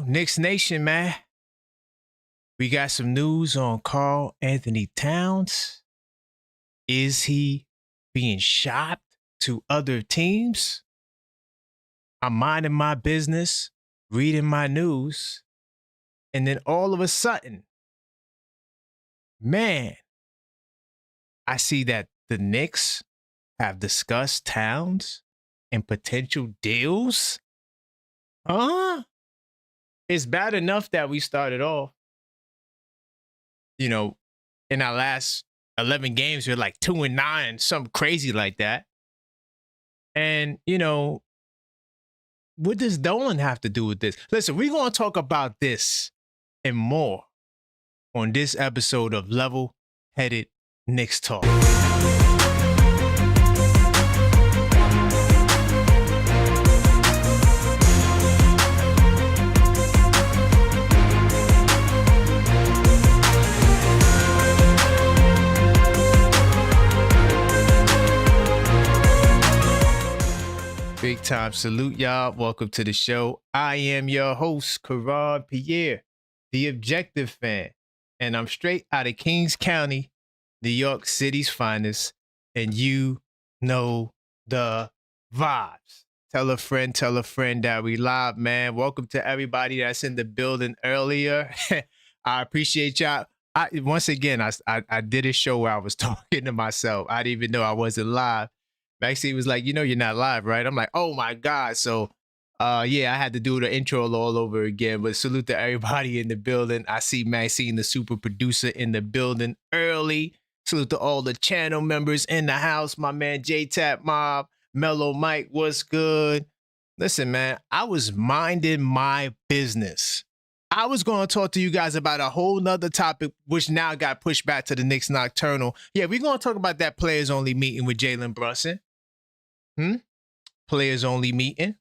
Knicks Nation, man. We got some news on Karl-Anthony Towns. Is he being shopped to other teams? I'm minding my business, reading my news, and then all of a sudden, man, I see that the Knicks have discussed Towns and potential deals. It's bad enough that we started off, in our last 11 games, we're like 2-9, something crazy like that. And, what does Dolan have to do with this? Listen, we're going to talk about this and more on this episode of Level-Headed Knicks Talk. Big time salute, y'all. Welcome to the show. I am your host, Karl Pierre, the Objective Fan, and I'm straight out of Kings County, New York City's finest, and you know the vibes. Tell a friend that we live, man. Welcome to everybody that's in the building earlier. I appreciate y'all. Once again, I did a show where I was talking to myself. I didn't even know I wasn't live. Maxine was like, you're not live, right? I'm like, oh my God. So yeah, I had to do the intro all over again. But salute to everybody in the building. I see Maxine, the super producer, in the building early. Salute to all the channel members in the house. My man J-Tap Mob, Mellow Mike, what's good? Listen, man, I was minding my business. I was going to talk to you guys about a whole nother topic, which now got pushed back to the Knicks Nocturnal. Yeah, we're going to talk about that players only meeting with Jalen Brunson. Players only meeting.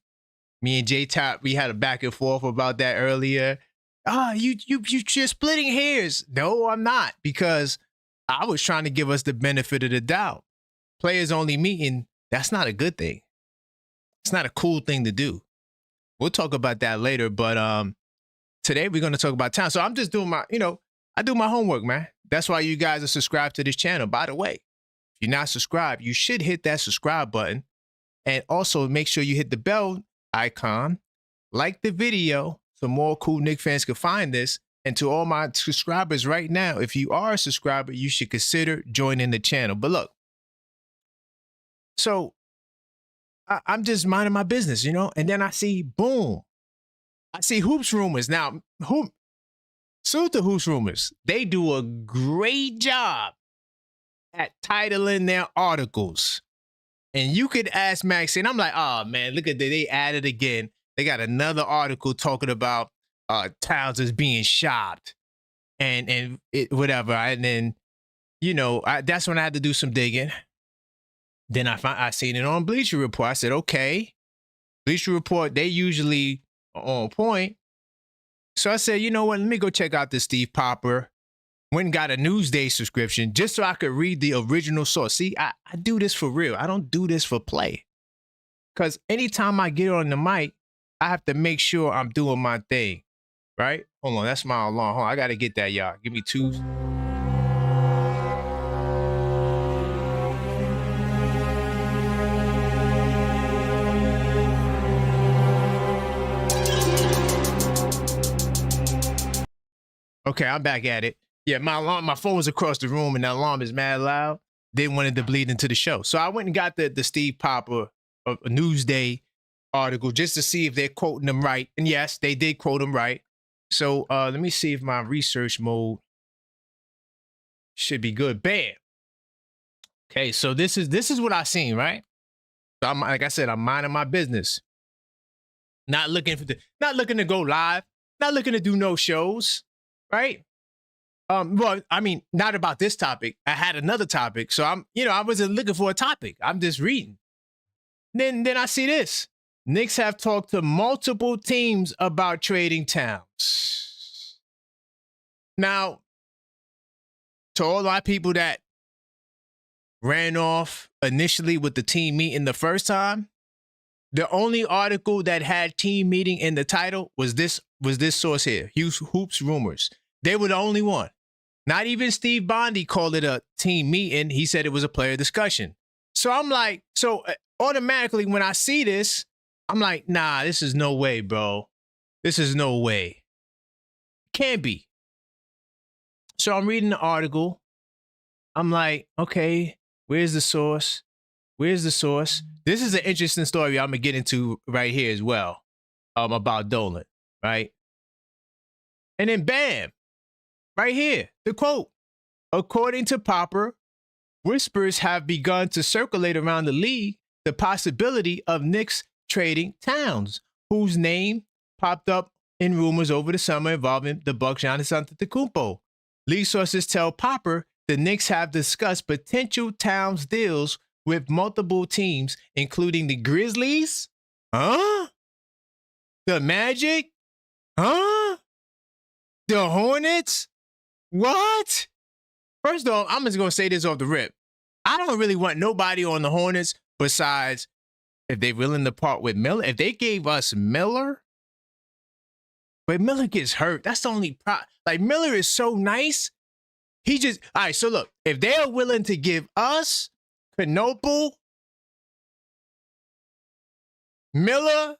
Me and J-Top, we had a back and forth about that earlier. You're splitting hairs. No, I'm not, because I was trying to give us the benefit of the doubt. Players only meeting, that's not a good thing. It's not a cool thing to do. We'll talk about that later, but today we're going to talk about Towns. So I'm just doing my, I do my homework, man. That's why you guys are subscribed to this channel. By the way, if you're not subscribed, you should hit that subscribe button. And also make sure you hit the bell icon, like the video so more cool Knicks fans can find this. And to all my subscribers right now, if you are a subscriber, you should consider joining the channel. But look, so I'm just minding my business, and then I see, boom, I see Hoops Rumors. Now, salute to Hoops Rumors. They do a great job at titling their articles. And you could ask Maxine, I'm like, oh man, look at that. They added again. They got another article talking about Towns is being shopped and whatever. And then, that's when I had to do some digging. Then I seen it on Bleacher Report. I said, okay, Bleacher Report, they usually are on point. So I said, you know what? Let me go check out this Steve Popper. Went and got a Newsday subscription just so I could read the original source. See, I do this for real. I don't do this for play. Because anytime I get on the mic, I have to make sure I'm doing my thing, right? Hold on, that's my alarm. Hold on, I got to get that, y'all. Give me 2. Okay, I'm back at it. Yeah, my phone was across the room and the alarm is mad loud. They wanted to bleed into the show. So I went and got the Steve Popper Newsday article just to see if they're quoting them right. And yes, they did quote them right. So let me see if my research mode should be good. Bam. Okay, so this is what I seen, right? So I'm, like I said, I'm minding my business. Not looking to go live, not looking to do no shows, right? Well, I mean, not about this topic. I had another topic. So I wasn't looking for a topic. I'm just reading. Then I see this. Knicks have talked to multiple teams about trading Towns. Now, to all our people that ran off initially with the team meeting the first time, The only article that had team meeting in the title was this source here, Hoops Rumors. They were the only one. Not even Steve Bondi called it a team meeting. He said it was a player discussion. So I'm like, automatically when I see this, I'm like, nah, this is no way, bro. This is no way. Can't be. So I'm reading the article. I'm like, okay, where's the source? Where's the source? This is an interesting story I'm going to get into right here as well, about Dolan, right? And then bam, right here, the quote. According to Popper, whispers have begun to circulate around the league the possibility of Knicks trading Towns, whose name popped up in rumors over the summer involving the Bucks' Giannis Antetokounmpo. League sources tell Popper the Knicks have discussed potential Towns deals with multiple teams, including the Grizzlies, the Magic, the Hornets. What? First off, I'm just going to say this off the rip. I don't really want nobody on the Hornets besides if they're willing to part with Miller. If they gave us Miller, but Miller gets hurt. That's the only problem. Like, Miller is so nice. All right, so look, if they are willing to give us Knoepel, Miller,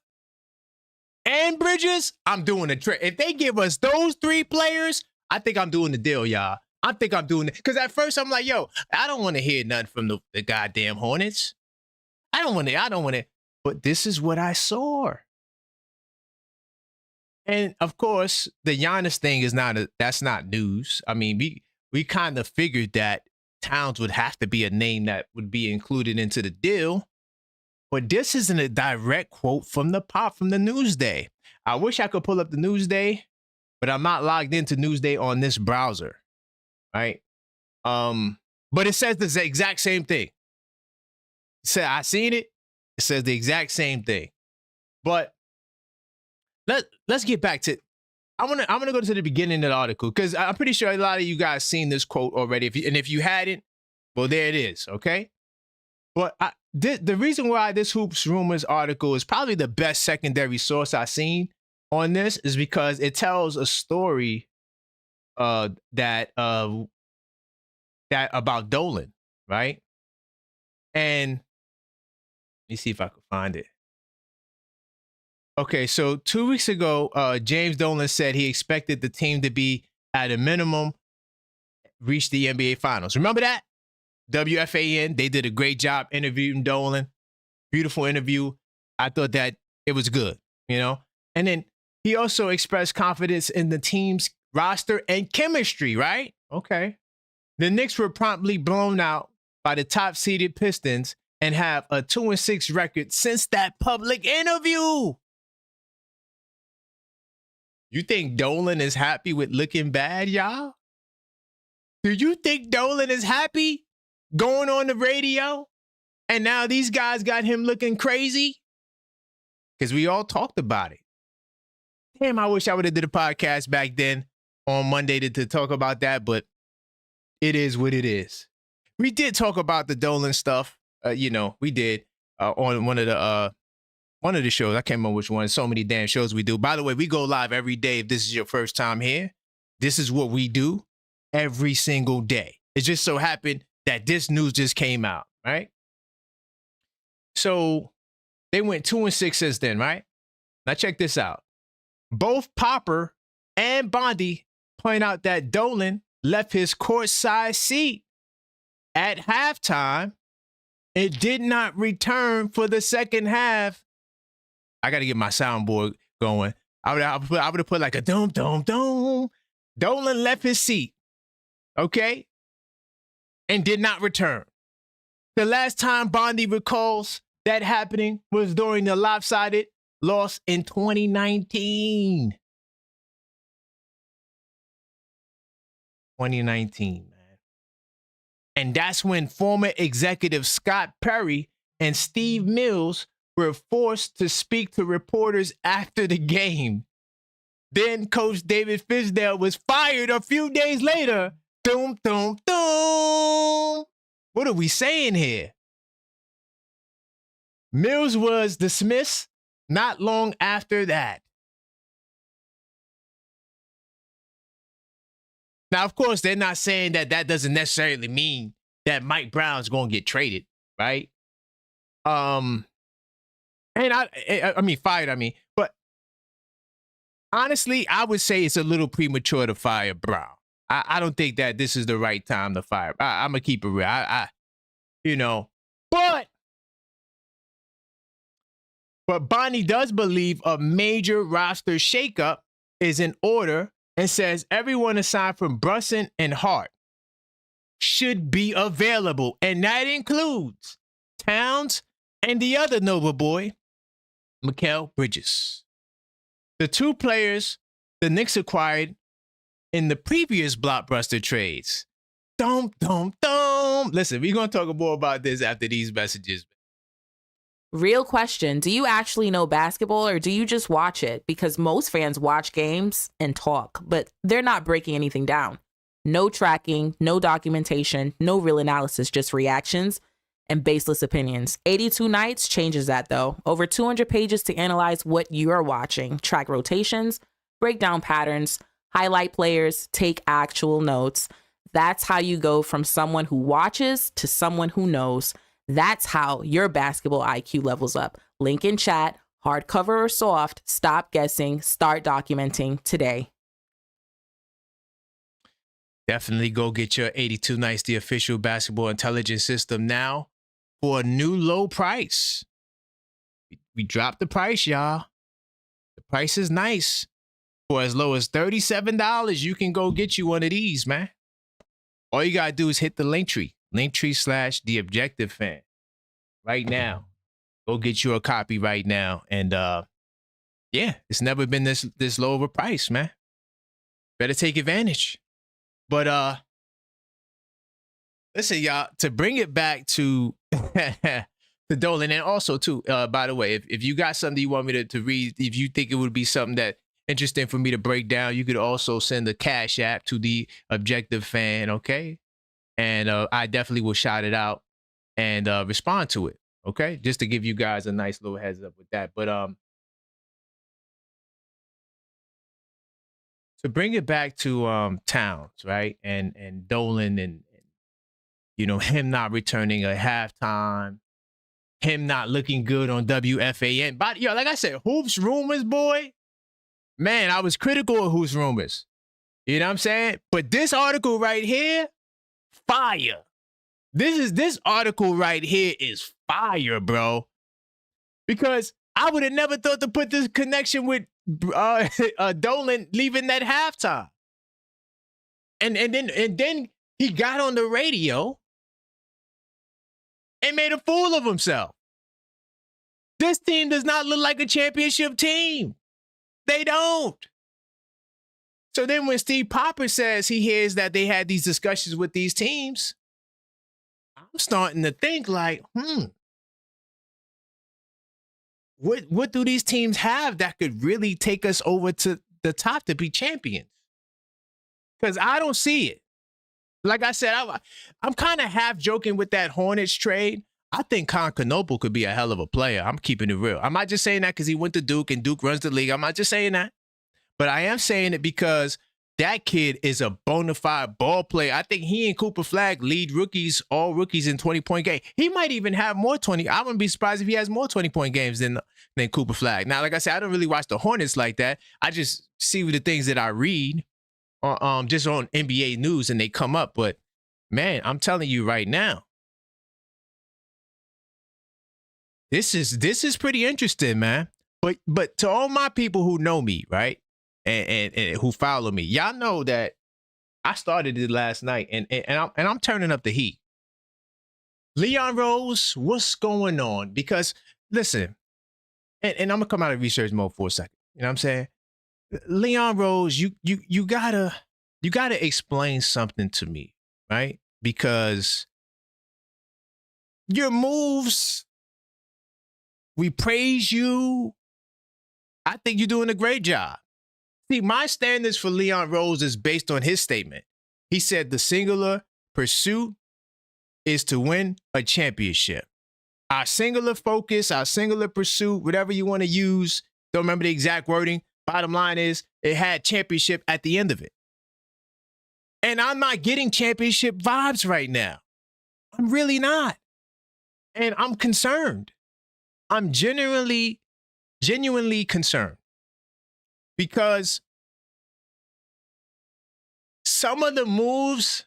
and Bridges, I'm doing the trade. If they give us those three players, I think I'm doing the deal, y'all. I think I'm doing it. Because at first I'm like, yo, I don't want to hear nothing from the goddamn Hornets. I don't want to. But this is what I saw. And of course, the Giannis thing is that's not news. I mean, we kind of figured that Towns would have to be a name that would be included into the deal. But this isn't a direct quote from the Newsday. I wish I could pull up the Newsday, but I'm not logged into Newsday on this browser, right? But it says the exact same thing. I seen it. It says the exact same thing. But let's get back to. I'm gonna go to the beginning of the article because I'm pretty sure a lot of you guys seen this quote already. If you hadn't, well, there it is. Okay. But the reason why this Hoops Rumors article is probably the best secondary source I've seen on this is because it tells a story that about Dolan, right? And let me see if I can find it. Okay, so 2 weeks ago, James Dolan said he expected the team to be, at a minimum, reach the NBA Finals. Remember that? WFAN, they did a great job interviewing Dolan. Beautiful interview. I thought that it was good, you know? And then he also expressed confidence in the team's roster and chemistry, right? Okay. The Knicks were promptly blown out by the top-seeded Pistons and have a 2-6 record since that public interview. You think Dolan is happy with looking bad, y'all? Do you think Dolan is happy going on the radio? And now these guys got him looking crazy? Because we all talked about it. Damn, I wish I would have did a podcast back then on Monday to talk about that, but it is what it is. We did talk about the Dolan stuff. We did on one of the shows. I can't remember which one. So many damn shows we do. By the way, we go live every day. If this is your first time here, this is what we do every single day. It just so happened that this news just came out, right? So they went 2-6 since then, right? Now check this out. Both Popper and Bondi point out that Dolan left his courtside seat at halftime and did not return for the second half. I got to get my soundboard going. I would have put like a dum, dum, dum. Dolan left his seat, okay, and did not return. The last time Bondi recalls that happening was during the lopsided loss in 2019. 2019, man. And that's when former executive Scott Perry and Steve Mills were forced to speak to reporters after the game. Then Coach David Fisdale was fired a few days later. Doom, doom, doom. What are we saying here? Mills was dismissed not long after that. Now, of course, they're not saying that doesn't necessarily mean that Mike Brown's going to get traded, right? And I mean, fired, but honestly, I would say it's a little premature to fire Brown. I don't think that this is the right time to fire. I'm going to keep it real. But Bonnie does believe a major roster shakeup is in order and says everyone aside from Brunson and Hart should be available. And that includes Towns and the other Nova boy, Mikal Bridges. The two players the Knicks acquired in the previous blockbuster trades. Listen, we're going to talk more about this after these messages. Real question. Do you actually know basketball or do you just watch it? Because most fans watch games and talk, but they're not breaking anything down. No tracking, no documentation, no real analysis, just reactions and baseless opinions. 82 Nights changes that though. Over 200 pages to analyze what you're watching, track rotations, break down patterns, highlight players, take actual notes. That's how you go from someone who watches to someone who knows. That's how your basketball IQ levels up. Link in chat, hardcover or soft, stop guessing, start documenting today. Definitely go get your 82 Nights, the official basketball intelligence system now for a new low price. We dropped the price, y'all. The price is nice. For as low as $37, you can go get you one of these, man. All you got to do is hit the Linktree /The Objective Fan right now. Go get you a copy right now. And yeah, it's never been this low of a price, man. Better take advantage. But listen, y'all, to bring it back to to Dolan, and also too, by the way, if you got something you want me to read, if you think it would be something that interesting for me to break down, you could also send a Cash App to the Objective Fan, okay? And I definitely will shout it out and respond to it, okay? Just to give you guys a nice little heads up with that. But to bring it back to Towns, right? And Dolan and him not returning at halftime, him not looking good on WFAN. But like I said, Hoops Rumors, boy. Man, I was critical of Hoops Rumors. You know what I'm saying? But this article right here, fire. This article right here is fire, bro. Because I would have never thought to put this connection with Dolan leaving that halftime. And then he got on the radio and made a fool of himself. This team does not look like a championship team. They don't. So then when Steve Popper says he hears that they had these discussions with these teams, I'm starting to think like, what do these teams have that could really take us over to the top to be champions? Because I don't see it. Like I said, I'm kind of half joking with that Hornets trade. I think Constantinople could be a hell of a player. I'm keeping it real. I'm not just saying that because he went to Duke and Duke runs the league. I'm not just saying that. But I am saying it because that kid is a bona fide ball player. I think he and Cooper Flagg lead all rookies in 20-point game. He might even have more 20. I wouldn't be surprised if he has more 20-point games than Cooper Flagg. Now, like I said, I don't really watch the Hornets like that. I just see the things that I read just on NBA news and they come up. But, man, I'm telling you right now, this is pretty interesting, man. But to all my people who know me, right, and who follow me, y'all know that I started it last night, and I'm turning up the heat. Leon Rose, what's going on? Because listen, and I'm gonna come out of research mode for a second. You know what I'm saying? Leon Rose, you gotta explain something to me, right? Because your moves, we praise you. I think you're doing a great job. See, my standards for Leon Rose is based on his statement. He said the singular pursuit is to win a championship. Our singular focus, our singular pursuit, whatever you want to use, don't remember the exact wording. Bottom line is, it had championship at the end of it. And I'm not getting championship vibes right now. I'm really not. And I'm concerned. I'm genuinely concerned. Because some of the moves,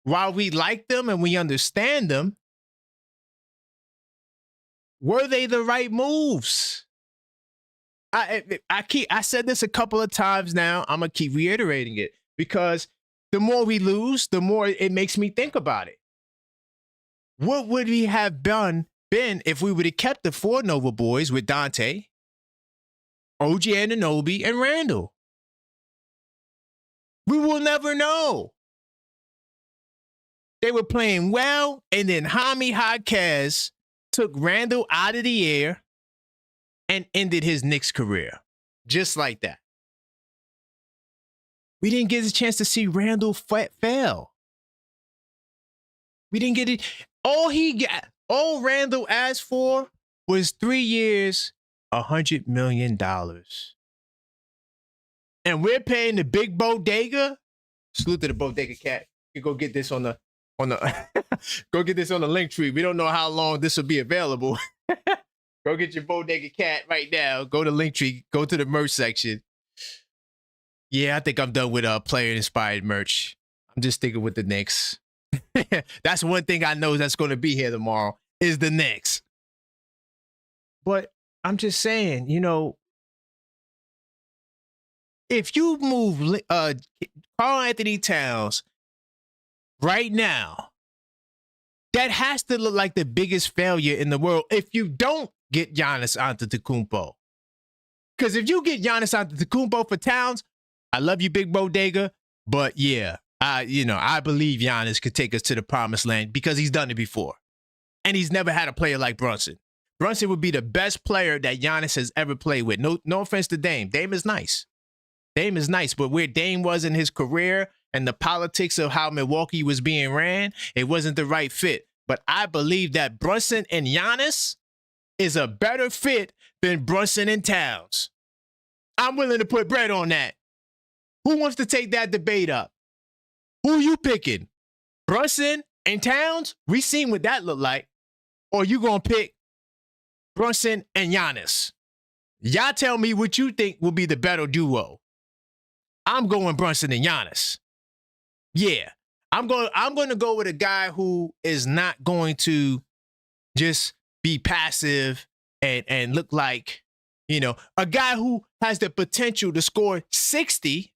while we like them and we understand them, were they the right moves? I said this a couple of times now. I'm gonna keep reiterating it because the more we lose, the more it makes me think about it. What would we have been if we would have kept the four Nova boys with Dante, OG Anunoby, and Randall? We will never know. They were playing well, and then Jaime Jaquez took Randall out of the air and ended his Knicks career. Just like that. We didn't get a chance to see Randall fail. We didn't get it. All Randall asked for was 3 years, $100 million. And we're paying the big bodega. Salute to the bodega cat. You go get this on the go get this on the link tree. We don't know how long this will be available. Go get your bodega cat right now. Go to Linktree. Go to the merch section. Yeah, I think I'm done with player-inspired merch. I'm just sticking with the Knicks. That's one thing I know that's going to be here tomorrow is the Knicks. But I'm just saying, if you move karl-Anthony Towns right now, that has to look like the biggest failure in the world if you don't get Giannis Antetokounmpo. Because if you get Giannis Antetokounmpo for Towns, I love you, Big Bodega, but yeah, I believe Giannis could take us to the promised land because he's done it before. And he's never had a player like Brunson. Brunson would be the best player that Giannis has ever played with. No offense to Dame. Dame is nice. But where Dame was in his career and the politics of how Milwaukee was being ran, it wasn't the right fit. But I believe that Brunson and Giannis is a better fit than Brunson and Towns. I'm willing to put bread on that. Who wants to take that debate up? Who you picking? Brunson and Towns? We seen what that looked like. Or you gonna pick Brunson and Giannis? Y'all tell me what you think will be the better duo. I'm going Brunson and Giannis. Yeah, I'm going to go with a guy who is not going to just be passive and look like, a guy who has the potential to score 60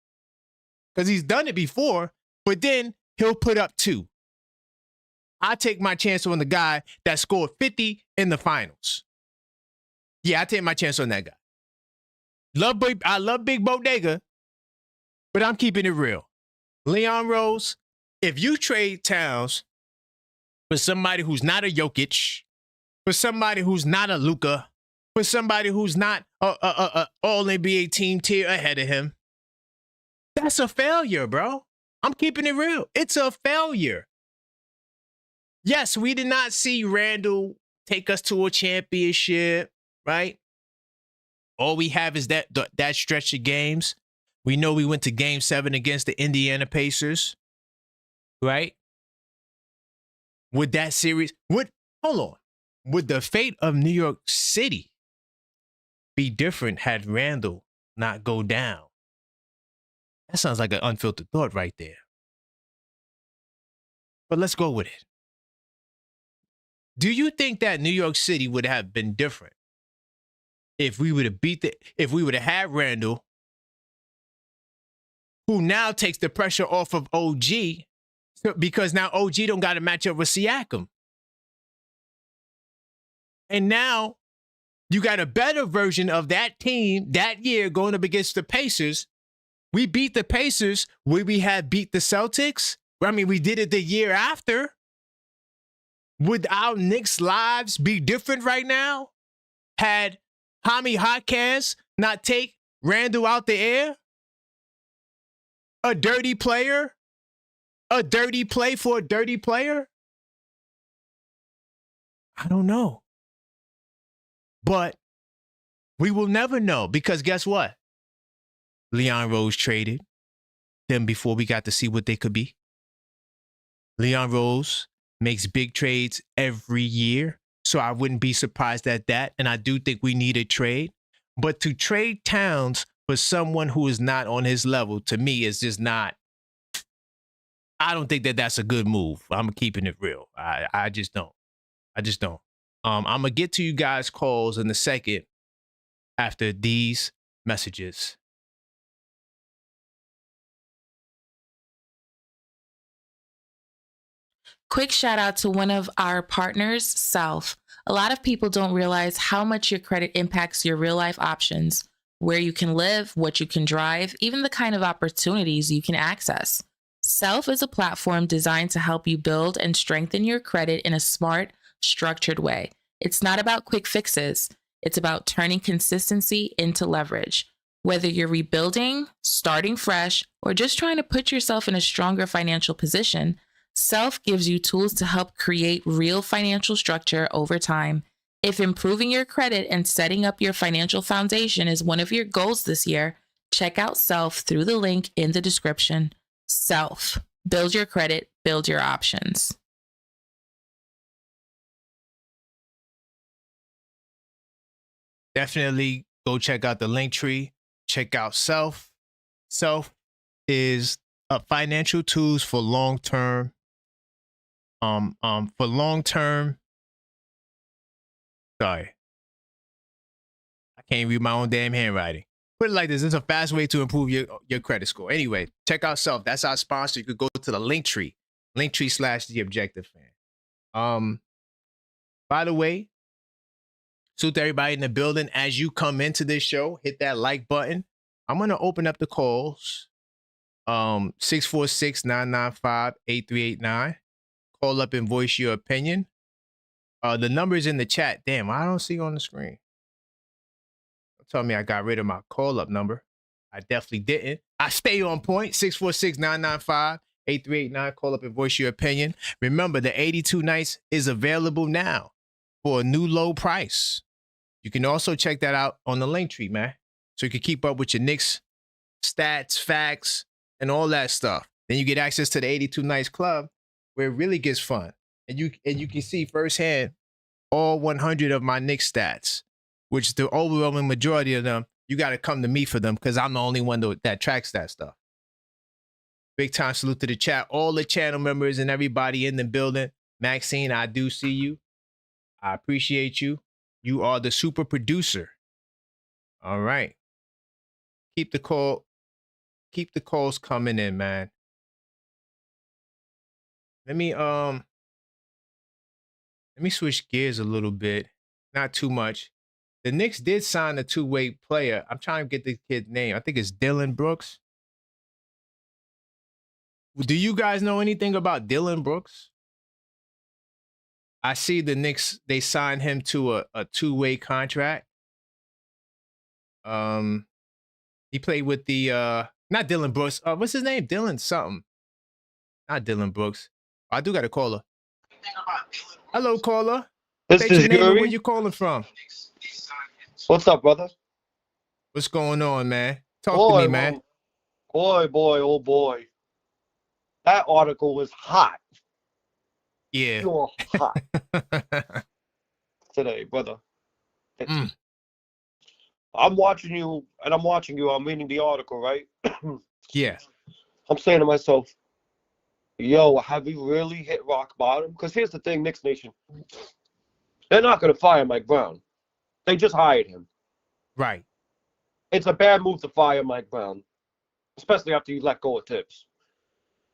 because he's done it before, but then he'll put up 2. I take my chance on the guy that scored 50 in the finals. Yeah, I take my chance on that guy. I love Big Bodega, but I'm keeping it real. Leon Rose, if you trade Towns for somebody who's not a Jokic, for somebody who's not a Luka, for somebody who's not a all-NBA team tier ahead of him, that's a failure, bro. I'm keeping it real. It's a failure. Yes, we did not see Randall take us to a championship, right? All we have is that stretch of games. We know we went to Game 7 against the Indiana Pacers, right? Would that series, would the fate of New York City be different had Randall not go down? That sounds like an unfiltered thought right there. But let's go with it. Do you think that New York City would have been different if we would have had Randall, who now takes the pressure off of OG because now OG don't got to match up with Siakam? And now you got a better version of that team that year going up against the Pacers. We beat the Pacers. Would we have beat the Celtics? I mean, we did it the year after. Would our Knicks' lives be different right now had Jaime Jaquez not take Randall out the air? A dirty player? A dirty play for a dirty player? I don't know. But we will never know because guess what? Leon Rose traded them before we got to see what they could be. Leon Rose makes big trades every year, so I wouldn't be surprised at that. And I do think we need a trade. But to trade Towns for someone who is not on his level, to me, is just not. I don't think that that's a good move. I'm keeping it real. I just don't. I just don't. I'm gonna get to you guys' calls in a second after these messages. Quick shout out to one of our partners, Self. A lot of people don't realize how much your credit impacts your real life options, where you can live, what you can drive, even the kind of opportunities you can access. Self is a platform designed to help you build and strengthen your credit in a smart, structured way. It's not about quick fixes, it's about turning consistency into leverage. Whether you're rebuilding, starting fresh, or just trying to put yourself in a stronger financial position, Self gives you tools to help create real financial structure over time. If improving your credit and setting up your financial foundation is one of your goals this year, check out Self through the link in the description. Self. Build your credit, build your options. Definitely go check out the link tree. Check out Self. Self is a financial tools for long-term. For long-term. Sorry. I can't read my own damn handwriting. Put it like this. It's a fast way to improve your credit score. Anyway, check out Self. That's our sponsor. You could go to the link tree. Linktree/The Objective Fan. By the way, salute to everybody in the building. As you come into this show, hit that like button. I'm gonna open up the calls. 646-995-8389. Call up and voice your opinion. The number's in the chat. Damn, I don't see it on the screen. Don't tell me I got rid of my call up number. I definitely didn't. I stay on point. 646-995-8389. Call up and voice your opinion. Remember, the 82 Nights is available now for a new low price. You can also check that out on the link tree, man. So you can keep up with your Knicks stats, facts, and all that stuff. Then you get access to the 82 Nights Club, where it really gets fun. And you can see firsthand all 100 of my Knicks stats, which the overwhelming majority of them, you got to come to me for them because I'm the only one that tracks that stuff. Big time salute to the chat, all the channel members and everybody in the building. Maxine, I do see you. I appreciate you. You are the super producer. All right. Keep the calls coming in, man. Let me switch gears a little bit. Not too much. The Knicks did sign a two-way player. I'm trying to get the kid's name. I think it's Dylan Brooks. Do you guys know anything about Dylan Brooks? I see the Knicks, they signed him to a two-way contract. He played with the not Dylan Brooks. What's his name? Dylan something. Not Dylan Brooks. I do got a caller. Hello, caller. This State is your name and where Yuri. you calling from. What's up, brother? What's going on, man? Talk to me, man. Boy, oh boy. That article was hot. Yeah. You're hot today, brother. I'm watching you, and I'm watching you. I'm reading the article, right? Yeah. I'm saying to myself, yo, have we really hit rock bottom? Because here's the thing, Knicks Nation. They're not going to fire Mike Brown. They just hired him. Right. It's a bad move to fire Mike Brown, especially after you let go of Tibbs.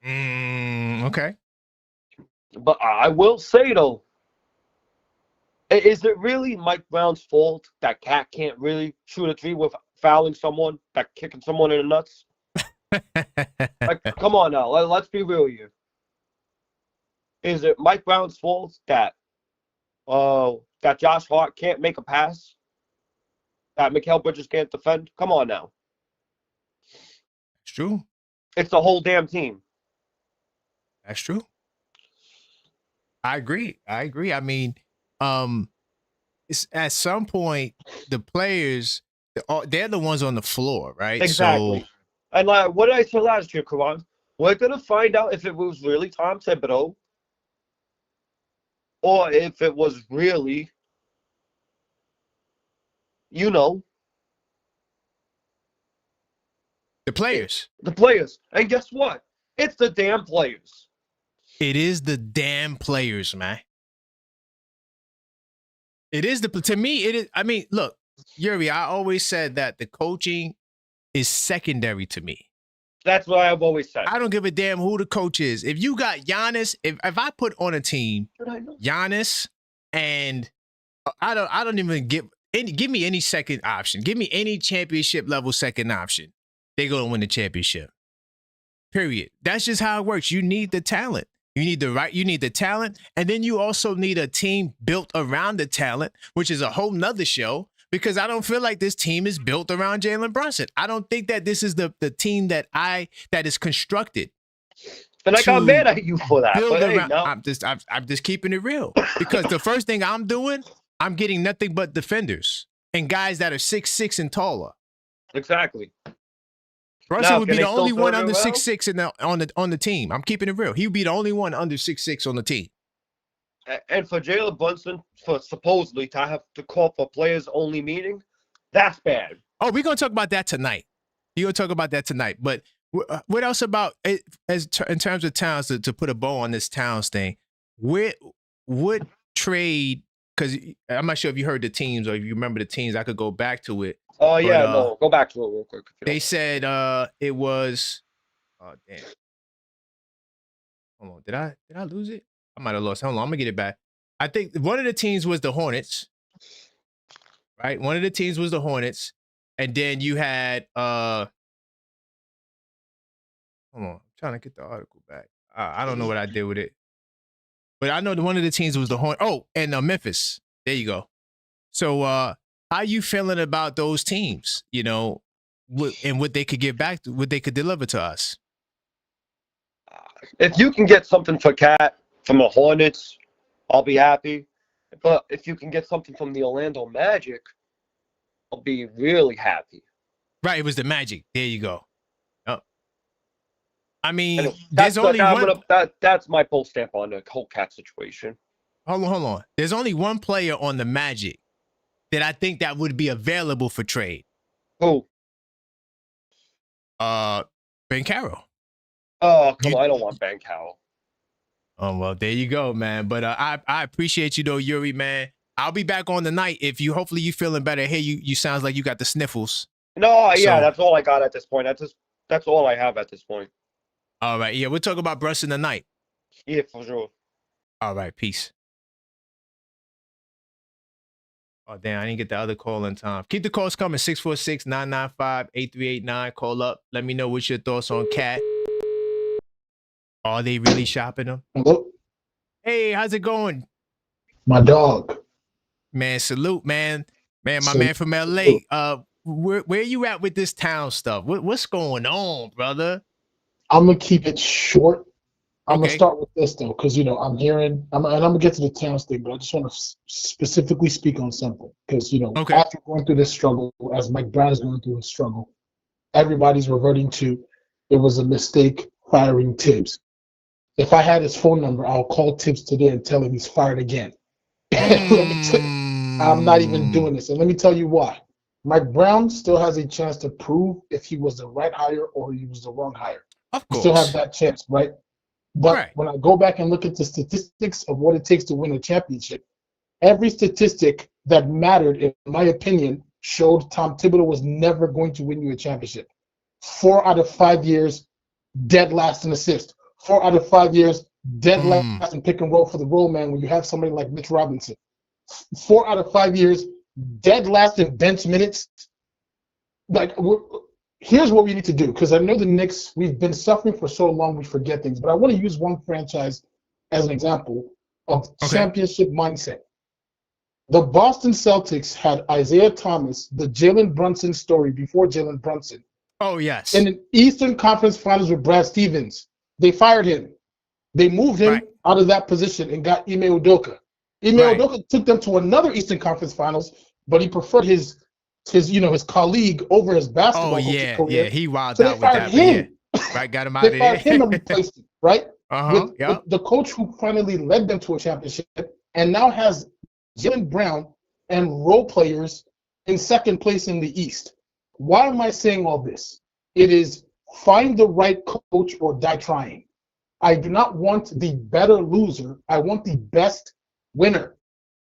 Okay. But I will say, though, is it really Mike Brown's fault that Cat can't really shoot a three with fouling someone, that kicking someone in the nuts? Like, come on now, let's be real here. Is it Mike Brown's fault that Josh Hart can't make a pass? That Mikal Bridges can't defend? Come on now. It's true. It's the whole damn team. That's true. I agree. I mean, it's at some point the players they're the ones on the floor, right? Exactly. So And like, what did I say last year, Karan? We're gonna find out if it was really Tom Thibodeau or if it was really, you know, the players. the players. And guess what? It's the damn players. It is the damn players, man. It is to me, it is. I mean, look, Yuri, I always said that the coaching is secondary to me. That's what I've always said. I don't give a damn who the coach is. If you got Giannis, if I put on a team Giannis and I don't even give me any second option. Give me any championship level second option. They're gonna win the championship. Period. That's just how it works. You need the talent. You need the talent, and then you also need a team built around the talent, which is a whole nother show, because I don't feel like this team is built around Jalen Brunson. I don't think that this is the team that is constructed. And I got mad at you for that. But hey, no. I'm just keeping it real. Because the first thing I'm doing, I'm getting nothing but defenders and guys that are 6'6" and taller. Exactly. Brunson would be the only one under 6'6" on the team. I'm keeping it real. He would be the only one under 6'6" on the team. And for Jalen Brunson, for supposedly to have to call for players only meeting, that's bad. Oh, we're gonna talk about that tonight. You're gonna talk about that tonight. But what else about it in terms of Towns to put a bow on this Towns thing? What trade? Because I'm not sure if you heard the teams or if you remember the teams. I could go back to it. Oh yeah, no, go back to it real quick. They said it was. Oh damn! Hold on, did I lose it? I might have lost. Hold on, I'm gonna get it back. I think one of the teams was the Hornets, right? One of the teams was the Hornets, and then you had hold on, I'm trying to get the article back. I don't know what I did with it, but I know one of the teams was the Hornets. Oh, and Memphis. There you go. So how you feeling about those teams, you know, and what they could give back, what they could deliver to us? If you can get something for Cat from the Hornets, I'll be happy. But if you can get something from the Orlando Magic, I'll be really happy. Right, it was the Magic. There you go. Oh. I mean, that's there's only one. That's my full stamp on the whole Cat situation. Hold on. There's only one player on the Magic that I think that would be available for trade. Who? Ben Carroll. Oh, come on. I don't want Ben Carroll. Oh, well, there you go, man. But I appreciate you, though, Yuri, man. I'll be back on the night. Hopefully you feeling better. Hey, you sounds like you got the sniffles. No, yeah, that's all I got at this point. That's all I have at this point. All right. Yeah, we'll talk about Brunson tonight. Yeah, for sure. All right. Peace. Oh, damn, I didn't get the other call in time. Keep the calls coming, 646-995-8389. Call up. Let me know what's your thoughts on Cat. Are they really shopping them? Hello? Hey, how's it going? My dog. Man, salute, man. Man, my man from LA. Where you at with this town stuff? What's going on, brother? I'm going to keep it short. I'm going to start with this, though, because, and I'm going to get to the Towns thing, but I just want to specifically speak on something. Because, after going through this struggle, as Mike Brown is going through a struggle, everybody's reverting to it was a mistake firing Tibbs. If I had his phone number, I'll call Tibbs today and tell him he's fired again. I'm not even doing this. And let me tell you why. Mike Brown still has a chance to prove if he was the right hire or he was the wrong hire. Of course. Still have that chance, right? But when I go back and look at the statistics of what it takes to win a championship, every statistic that mattered, in my opinion, showed Tom Thibodeau was never going to win you a championship. 4 out of 5 years, dead last in assists. 4 out of 5 years, dead last in pick and roll for the roll man when you have somebody like Mitch Robinson. 4 out of 5 years, dead last in bench minutes. Here's what we need to do, because I know the Knicks, we've been suffering for so long we forget things, but I want to use one franchise as an example of championship mindset. The Boston Celtics had Isaiah Thomas, the Jalen Brunson story before Jalen Brunson. Oh, yes. In an Eastern Conference Finals with Brad Stevens. They fired him. They moved him out of that position and got Ime Udoka. Ime Udoka took them to another Eastern Conference Finals, but he preferred his colleague over his basketball coaching career. Yeah, he wilded so out with that. Him. Right, got him out they of fired there. him and replaced him, right? With the coach who finally led them to a championship and now has Jalen Brown and role players in second place in the East. Why am I saying all this? It is find the right coach or die trying. I do not want the better loser. I want the best winner.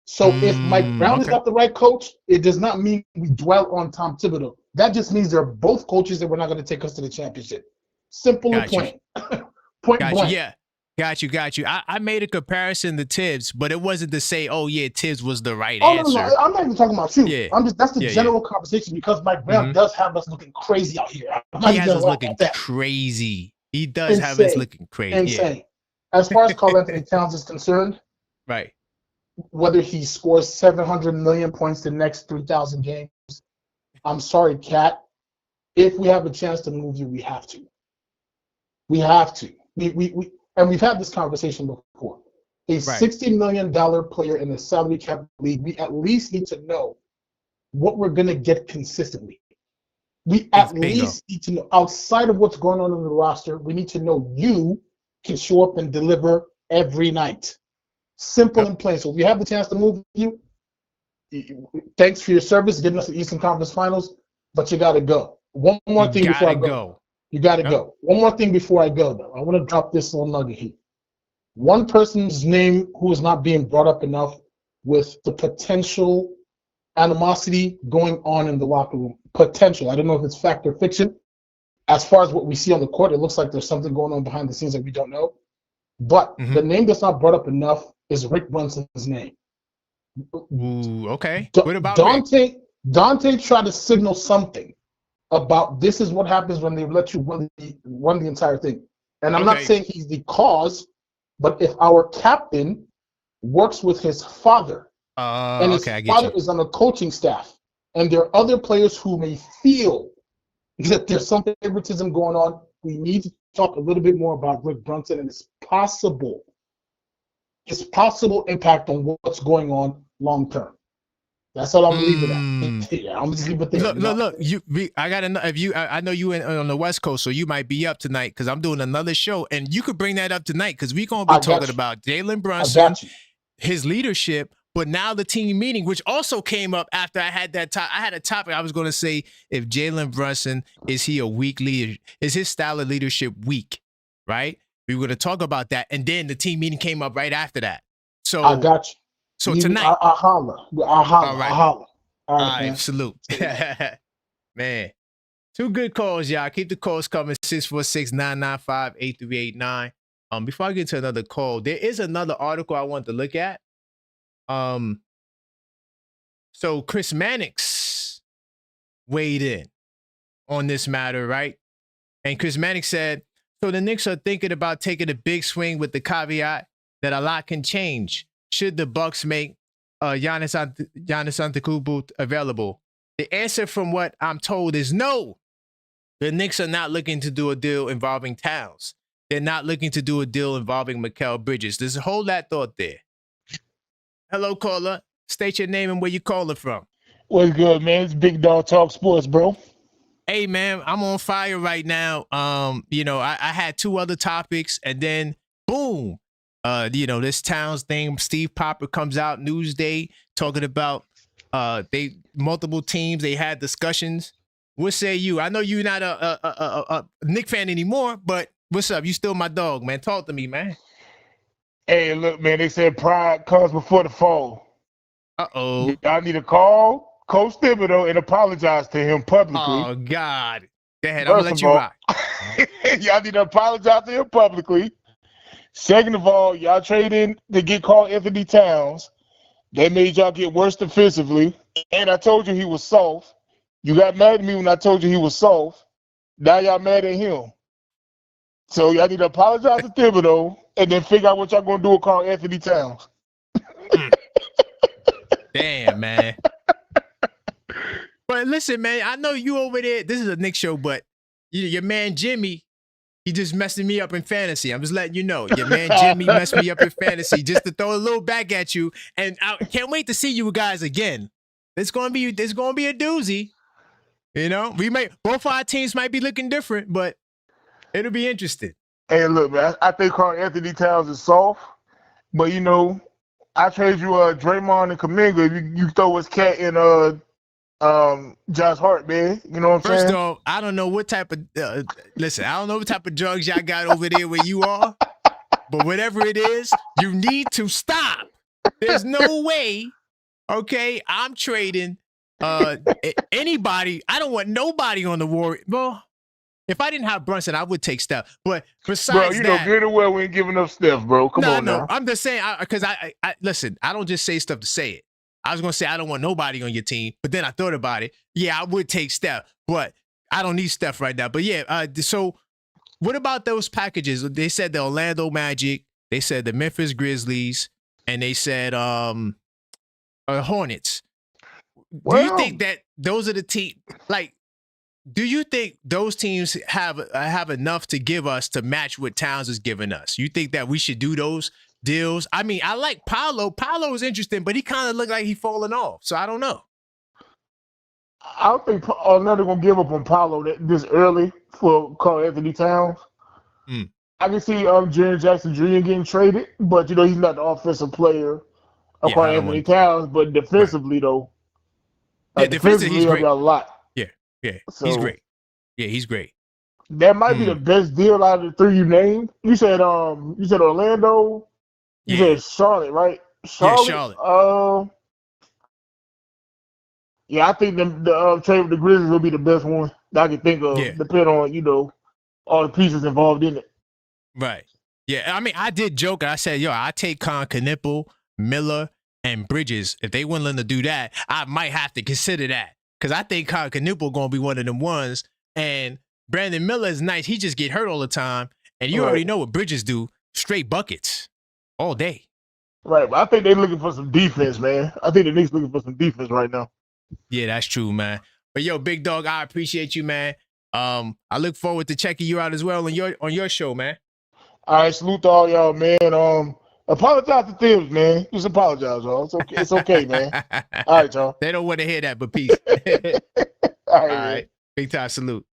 So if Mike Brown is not the right coach, it does not mean we dwell on Tom Thibodeau. That just means they're both coaches that we're not going to take us to the championship. Simple and plain. Point blank. Yeah. Got you. I made a comparison to Tibbs, but it wasn't to say, oh yeah, Tibbs was the right answer. No. I'm not even talking about you. Yeah. That's the general conversation because Mike Brown does have us looking crazy out here. He has us looking crazy. He does have us looking crazy. Insane. Yeah. As far as karl-Anthony Towns is concerned, right. Whether he scores 700 million points the next 3,000 games, I'm sorry, Cat. If we have a chance to move you, we have to. We have to. And we've had this conversation before. A $60 million player in a salary cap league, we at least need to know what we're going to get consistently. We at least need to know, outside of what's going on in the roster, we need to know you can show up and deliver every night. Simple and plain. So if you have the chance to move you, thanks for your service, getting us to the Eastern Conference Finals, but you got to go. One more thing before I go. You got to go. One more thing before I go, though. I want to drop this little nugget here. One person's name who is not being brought up enough with the potential animosity going on in the locker room. Potential. I don't know if it's fact or fiction. As far as what we see on the court, it looks like there's something going on behind the scenes that we don't know. But the name that's not brought up enough is Rick Brunson's name. Ooh, okay. What about Dante? Dante tried to signal something about this is what happens when they let you run the entire thing. And I'm not saying he's the cause, but if our captain works with his father, and his father is on the coaching staff, and there are other players who may feel that there's some favoritism going on, we need to talk a little bit more about Rick Brunson and his possible impact on what's going on long term. That's all I'm leaving at. Yeah, I'm just leaving it there. Look. I know you on the West Coast, so you might be up tonight because I'm doing another show, and you could bring that up tonight because we're gonna be talking about Jalen Brunson, his leadership, but now the team meeting, which also came up after I had that. I had a topic I was going to say: if Jalen Brunson is he a weak leader? Is his style of leadership weak? Right? We were going to talk about that, and then the team meeting came up right after that. So I got you. So tonight, I holler. All right, salute. Man, two good calls, y'all. Keep the calls coming, 646-995-8389. Before I get to another call, there is another article I want to look at. So Chris Mannix weighed in on this matter, right? And Chris Mannix said, so the Knicks are thinking about taking a big swing with the caveat that a lot can change should the Bucks make Giannis Antetokounmpo available. The answer from what I'm told is no. The Knicks are not looking to do a deal involving Towns. They're not looking to do a deal involving Mikal Bridges. There's a whole lot thought there. Hello, caller. State your name and where you calling from. What's good, man? It's Big Dog Talk Sports, bro. Hey, man, I'm on fire right now. I had two other topics, and then boom. This Towns thing, Steve Popper comes out Newsday talking about multiple teams. They had discussions. What say you? I know you're not a Knick fan anymore, but what's up? You still my dog, man. Talk to me, man. Hey, look, man, they said pride comes before the fall. Uh-oh. Y'all need to call Coach Thibodeau and apologize to him publicly. Oh, God. Go ahead. I'm going to let you rock. Y'all need to apologize to him publicly. Second of all, y'all traded to get karl-Anthony Towns. They made y'all get worse defensively. And I told you he was soft. You got mad at me when I told you he was soft. Now y'all mad at him. So y'all need to apologize to Thibodeau and then figure out what y'all going to do with karl-Anthony Towns. Damn, man. But listen, man, I know you over there. This is a Knicks show, but your man Jimmy, He just messing me up in fantasy. I'm just letting you know. Your man Jimmy messed me up in fantasy just to throw a little back at you. And I can't wait to see you guys again. It's gonna be a doozy. You know, both our teams might be looking different, but it'll be interesting. Hey, look, man, I think Karl-Anthony Towns is soft, but I trade you Draymond and Kuminga. You throw his cat in Josh Hart, man. You know what I'm saying? First off, I don't know what type of listen. I don't know what type of drugs y'all got over there where you are, but whatever it is, you need to stop. There's no way. Okay, I'm trading anybody. I don't want nobody on the Warriors. Well, if I didn't have Brunson, I would take Steph. But besides that, good and well we ain't giving up Steph, bro. Come on now. I'm just saying because I listen. I don't just say stuff to say it. I was gonna say I don't want nobody on your team, but then I thought about it. Yeah, I would take Steph, but I don't need Steph right now. But yeah, so what about those packages? They said the Orlando Magic, they said the Memphis Grizzlies, and they said Hornets. Do you think that those are the teams? Like, do you think those teams have enough to give us to match what Towns is giving us? You think that we should do those deals? I mean, I like Paolo. Paolo is interesting, but he kind of looked like he's falling off. So I don't know. I don't think Orlando gonna give up on Paolo this early for Karl-Anthony Towns. I can see Jaren Jackson Jr. getting traded, but he's not the offensive player of Karl-Anthony Towns. But defensively, though, defensively he's great. A lot. Yeah, so, he's great. Yeah, he's great. That might be the best deal out of the three you named. You said Orlando. You said Charlotte, right? Charlotte. Yeah, Charlotte. Yeah, I think the trade with the Grizzlies will be the best one that I can think of, depending on all the pieces involved in it. Right. Yeah, I mean, I did joke. I said, I take Knipple, Miller, and Bridges. If they willing to do that, I might have to consider that. Because I think Knipple going to be one of them ones. And Brandon Miller is nice. He just get hurt all the time. And you already know what Bridges do. Straight buckets all day. Right. But I think they're looking for some defense, man. I think the Knicks looking for some defense right now. Yeah, that's true, man. But big dog, I appreciate you, man. I look forward to checking you out as well on your show, man. All right, salute to all y'all, man. Apologize to Thibs, man. Just apologize, y'all. It's okay. It's okay, man. All right, y'all. They don't want to hear that, but peace. All right. Big time salute.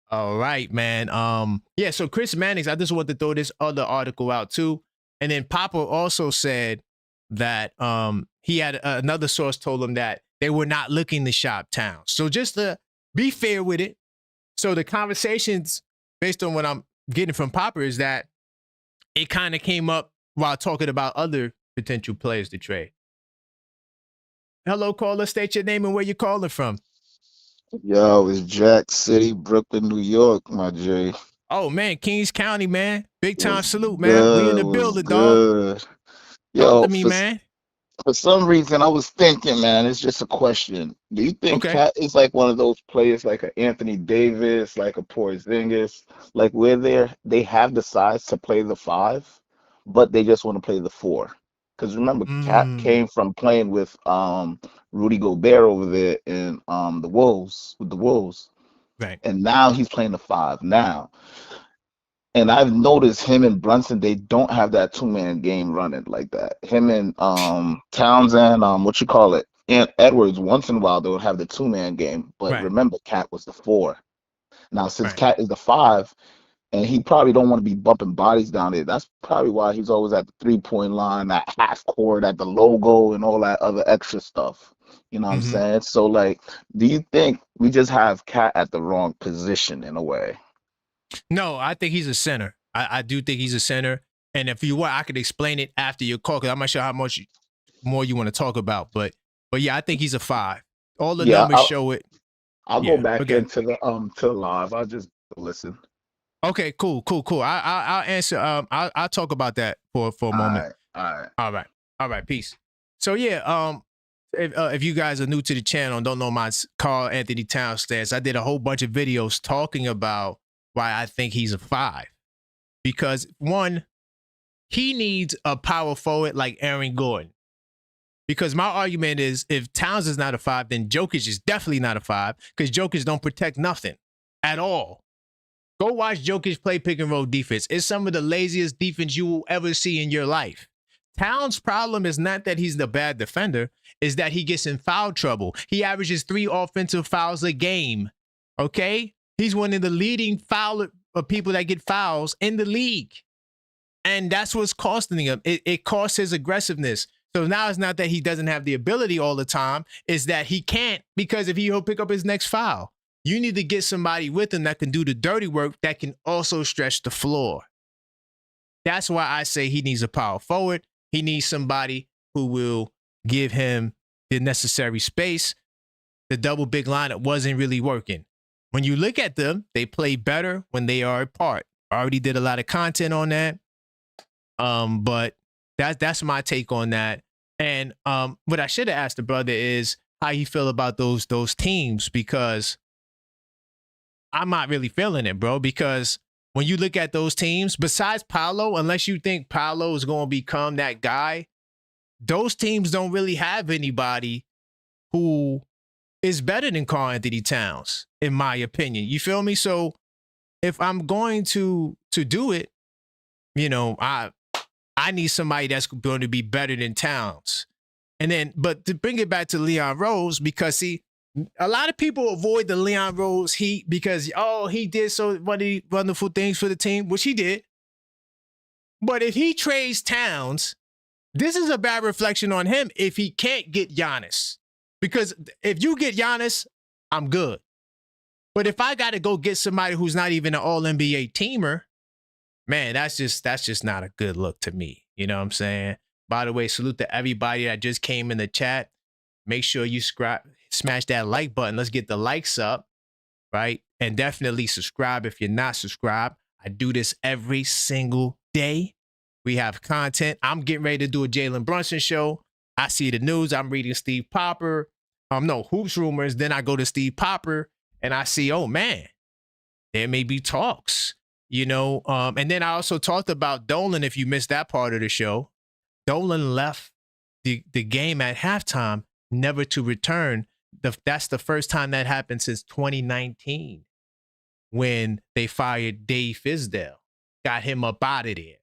All right, man. So Chris Mannix, I just want to throw this other article out too. And then Papa also said that he had another source told him that they were not looking to shop Towns. So just to be fair with it, so the conversations based on what I'm getting from Papa is that it kind of came up while talking about other potential players to trade. Hello, caller. State your name and where you're calling from. Yo, it's Jack City, Brooklyn, New York, my J. Oh, man. Kings County, man. Big time salute, man. We in the building, dog. Yo, talk to me, man. For some reason, I was thinking, man, it's just a question. Do you think Cat is like one of those players like an Anthony Davis, like a Porzingis, like where they have the size to play the 5, but they just want to play the 4? Because remember, Cat came from playing with Rudy Gobert over there in the Wolves, right? And now he's playing the 5 now. And I've noticed him and Brunson, they don't have that 2-man game running like that. Him and Towns and and Edwards, once in a while, they'll have the 2-man game. But remember, Cat was the 4. Now, since Cat is the 5, and he probably don't want to be bumping bodies down there, that's probably why he's always at the 3-point line, that half court, at the logo, and all that other extra stuff. You know what I'm saying? So, do you think we just have Cat at the wrong position in a way? No, I think he's a center. I do think he's a center. And if you want, I could explain it after your call because I'm not sure how much more you want to talk about. But yeah, I think he's a 5. All the numbers show it. I'll go back into the to live. I'll just listen. Okay, cool. I'll answer. I'll talk about that for a moment. All right. Peace. So yeah, if you guys are new to the channel and don't know my Karl-Anthony Towns stance, I did a whole bunch of videos talking about why I think he's a 5. Because 1, he needs a power forward like Aaron Gordon. Because my argument is if Towns is not a 5, then Jokic is definitely not a 5 because Jokic don't protect nothing at all. Go watch Jokic play pick and roll defense. It's some of the laziest defense you will ever see in your life. Towns' problem is not that he's the bad defender, is that he gets in foul trouble. He averages 3 offensive fouls a game. Okay? He's one of the leading people that get fouls in the league. And that's what's costing him. It costs his aggressiveness. So now it's not that he doesn't have the ability all the time. It's that he can't, because if he'll pick up his next foul. You need to get somebody with him that can do the dirty work, that can also stretch the floor. That's why I say he needs a power forward. He needs somebody who will give him the necessary space. The double big lineup wasn't really working. When you look at them, they play better when they are apart. I already did a lot of content on that. But that's my take on that. And what I should have asked the brother is how you feel about those teams, because I'm not really feeling it, bro, because when you look at those teams, besides Paolo, unless you think Paolo is going to become that guy, those teams don't really have anybody who is better than Karl-Anthony Towns, in my opinion. You feel me? So if I'm going to do it, you know, I need somebody that's going to be better than Towns. And then, but to bring it back to Leon Rose, because see, a lot of people avoid the Leon Rose heat because, he did so many wonderful things for the team, which he did. But if he trades Towns, this is a bad reflection on him if he can't get Giannis. Because if you get Giannis, I'm good. But if I got to go get somebody who's not even an all-NBA teamer, man, that's just not a good look to me. You know what I'm saying? By the way, salute to everybody that just came in the chat. Make sure you smash that like button. Let's get the likes up, right? And definitely subscribe if you're not subscribed. I do this every single day. We have content. I'm getting ready to do a Jalen Brunson show. I see the news. I'm reading Steve Popper. Hoops rumors. Then I go to Steve Popper and I see, oh man, there may be talks, you know. And then I also talked about Dolan. If you missed that part of the show, Dolan left the game at halftime, never to return. That's the first time that happened since 2019 when they fired Dave Fizdale, got him up out of there.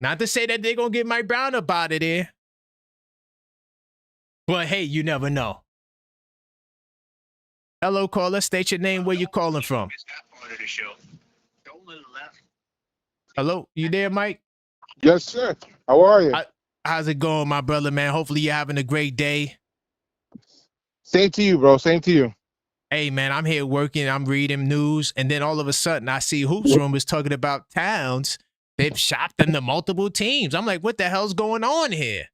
Not to say that they're going to get Mike Brown up out of there, but hey, you never know. Hello, caller. State your name. Where you calling from? Hello, you there, Mike? Yes, sir. How are you? How's it going, my brother, man? Hopefully you're having a great day. Same to you, bro. Same to you. Hey, man, I'm here working. I'm reading news. And then all of a sudden I see Hoops Room is talking about Towns. They've shopped into multiple teams. I'm like, what the hell's going on here?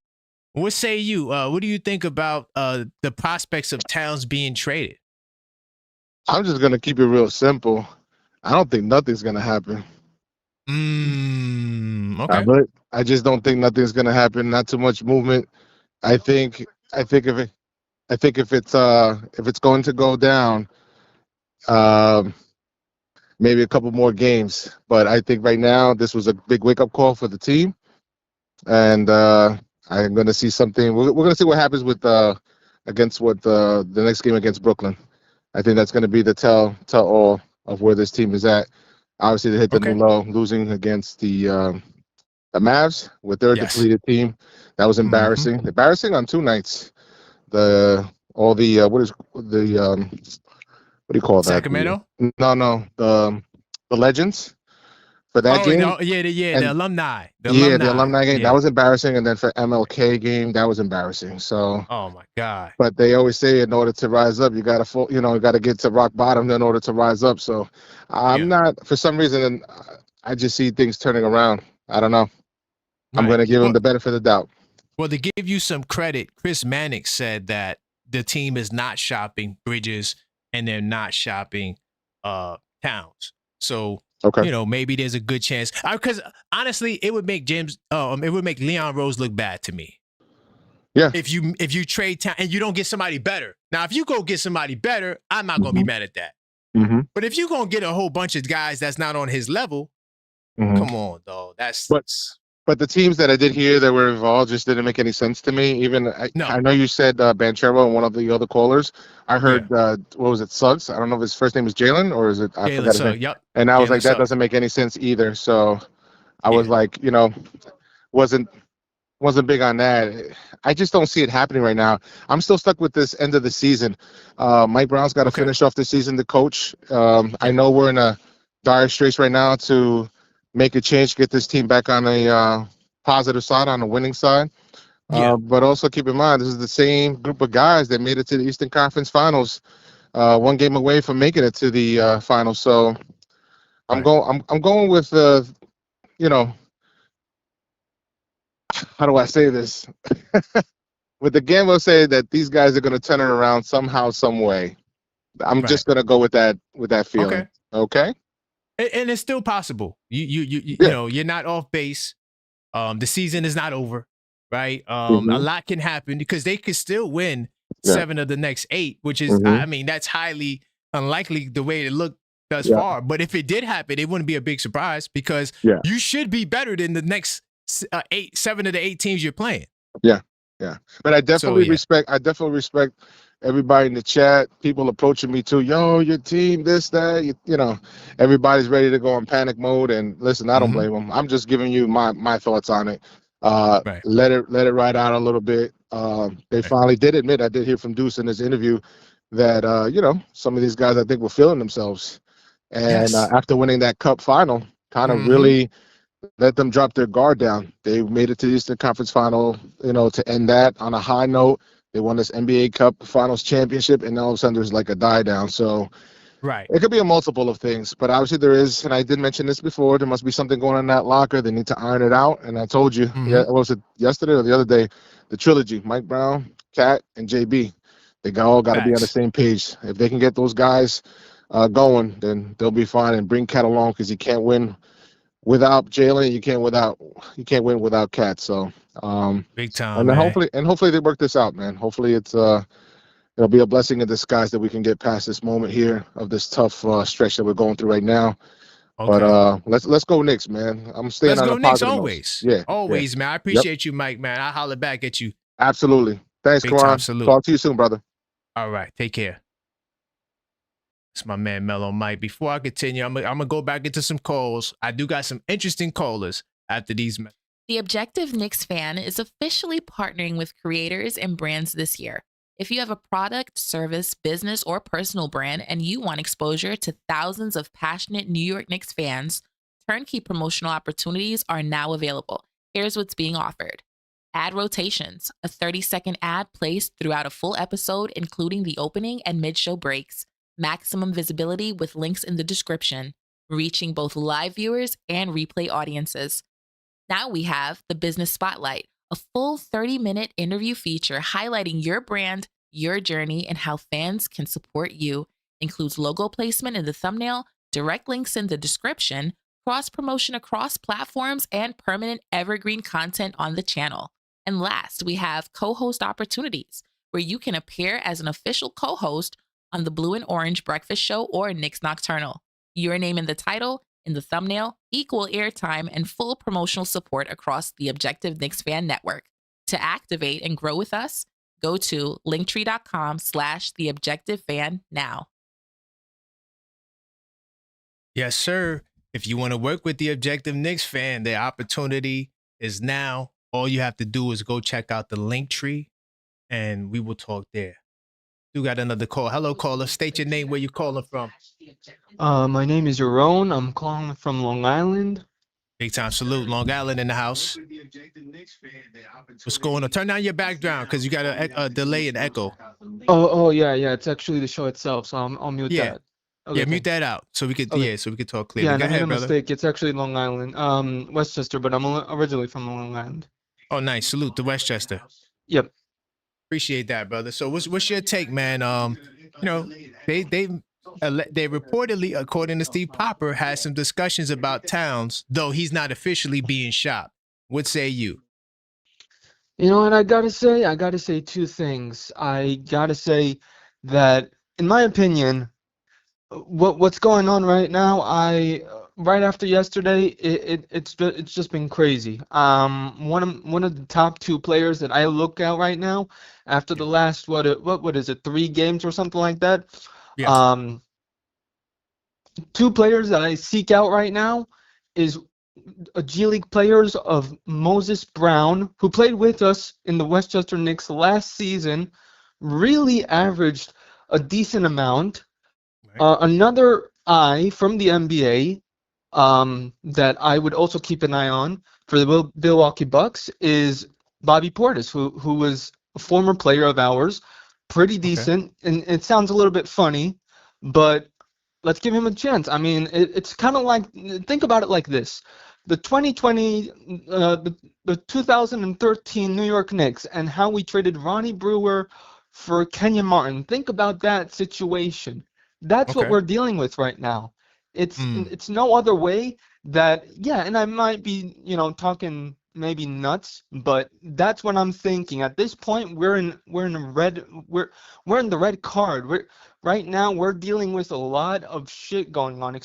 What say you? What do you think about the prospects of Towns being traded? I'm just going to keep it real simple. I don't think nothing's going to happen. Okay. But I just don't think nothing's going to happen. Not too much movement. I think if it's going to go down, maybe a couple more games. But I think right now this was a big wake-up call for the team, and I'm going to see something. We're going to see what happens with against the next game against Brooklyn. I think that's going to be the tell all of where this team is at. Obviously, they hit the new low, losing against the Mavs with their depleted team. That was embarrassing. Mm-hmm. Embarrassing on 2 nights. What do you call that? Sacramento? No. The Legends for that game. No, the alumni. The alumni game. Yeah. That was embarrassing. And then for MLK game, that was embarrassing. So. Oh my God. But they always say in order to rise up, you gotta get to rock bottom in order to rise up. So I'm not, for some reason, I just see things turning around. I don't know. I'm going to give him the benefit of the doubt. Well, to give you some credit, Chris Mannix said that the team is not shopping Bridges and they're not shopping Towns. So, maybe there's a good chance. Because honestly, it would make Leon Rose look bad to me. Yeah. If you trade Towns and you don't get somebody better. Now, if you go get somebody better, I'm not going to be mad at that. Mm-hmm. But if you're going to get a whole bunch of guys that's not on his level, come on, dog. But But the teams that I did hear that were involved just didn't make any sense to me. Even I know you said Banchero and one of the other callers. I heard what was it, Suggs? I don't know if his first name is Jalen or is it I forgot his name. Yep. And I was Jalen like, that Suggs. doesn't make any sense either. So I was like, wasn't big on that. I just don't see it happening right now. I'm still stuck with this end of the season. Mike Brown's got to finish off the season to coach. I know we're in a dire straits right now to make a change, get this team back on a positive side, on the winning side. But also keep in mind, this is the same group of guys that made it to the Eastern Conference Finals, one game away from making it to the finals. So I'm going with how do I say this? With the gamble, say that these guys are going to turn it around somehow, some way. I'm just going to go with that feeling. Okay. And it's still possible. You know, you're not off base. The season is not over, right? A lot can happen because they could still win 7 of the next 8, which is, I mean, that's highly unlikely the way it looked thus far. But if it did happen, it wouldn't be a big surprise because you should be better than the next 7 of the 8 teams you're playing. Yeah. But I definitely respect everybody in the chat, people approaching me too. Yo, your team, this, that, you know, everybody's ready to go in panic mode. And listen, I don't blame them. I'm just giving you my thoughts on it. Let it ride out a little bit. They finally did admit, I did hear from Deuce in his interview that, some of these guys, I think, were feeling themselves. And after winning that cup final, kind of really let them drop their guard down. They made it to the Eastern Conference Final, to end that on a high note. They won this NBA Cup Finals championship, and all of a sudden there's like a die down. So it could be a multiple of things, but obviously there is, and I did mention this before, there must be something going on in that locker. They need to iron it out. And I told you, was it yesterday or the other day, the trilogy, Mike Brown, Cat, and JB, they all got to be on the same page. If they can get those guys going, then they'll be fine, and bring Cat along because you can't win without Jalen, you can't win without Cat. So big time, and hopefully they work this out, man. Hopefully it'll be a blessing in disguise that we can get past this moment here of this tough stretch that we're going through right now. But let's go Knicks, man. I'm staying on a positive note. Always. Always, man. I appreciate you, Mike, man. I'll holler back at you. Absolutely. Thanks, Karan. Talk to you soon, brother. All right. Take care. It's my man Mellow Mike. Before I continue, I'm gonna go back into some calls. I do got some interesting callers after these. The Objective Knicks fan is officially partnering with creators and brands this year. If you have a product, service, business, or personal brand and you want exposure to thousands of passionate New York Knicks fans, turnkey promotional opportunities are now available. Here's what's being offered. Ad rotations, a 30-second ad placed throughout a full episode, including the opening and mid-show breaks. Maximum visibility with links in the description, reaching both live viewers and replay audiences. Now we have the Business Spotlight, a full 30-minute interview feature highlighting your brand, your journey, and how fans can support you. Includes logo placement in the thumbnail, direct links in the description, cross-promotion across platforms, and permanent evergreen content on the channel. And last, we have co-host opportunities, where you can appear as an official co-host on the Blue and Orange Breakfast Show or Knicks Nocturnal. Your name in the title, in the thumbnail, equal airtime, and full promotional support across the Objective Knicks Fan Network. To activate and grow with us, go to linktree.com/theobjectivefan now. Yes, sir. If you want to work with the Objective Knicks fan, the opportunity is now. All you have to do is go check out the Linktree, and we will talk there. You got another call. Hello, caller. State your name, where you calling from. My name is Yaron. I'm calling from Long Island. Big time salute. Long Island in the house. What's going on? Turn down your background because you got a delay and echo. Oh, yeah. It's actually the show itself, so I'll mute that. Okay, mute that out so we could so we could talk clearly. Yeah, Go I made ahead, a brother. mistake. It's actually Long Island, Westchester, but I'm originally from Long Island. Oh, nice. Salute to Westchester. Yep. Appreciate that, brother. So what's your take, man? They reportedly, according to Steve Popper, had some discussions about Towns, though he's not officially being shopped. What say you? You know what I gotta say two things. I gotta say that, in my opinion, what's going on right now, right after yesterday, it's just been crazy. One of the top two players that I look at right now, after the last what is it, 3 games or something like that. Yeah. Um, two players that I seek out right now is a G League players of Moses Brown, who played with us in the Westchester Knicks last season, really averaged a decent amount. Right. Another eye from the NBA that I would also keep an eye on for the Milwaukee Bucks is Bobby Portis, who was a former player of ours, pretty Okay. decent. And it sounds a little bit funny, but let's give him a chance. I mean, it's kind of like, think about it like this. The 2020, the 2013 New York Knicks and how we traded Ronnie Brewer for Kenyon Martin. Think about that situation. That's what Okay. we're dealing with right now. Mm. It's no other way that, yeah, and I might be, talking maybe nuts, but that's what I'm thinking. At this point, we're in the red card. Right now, we're dealing with a lot of shit going on.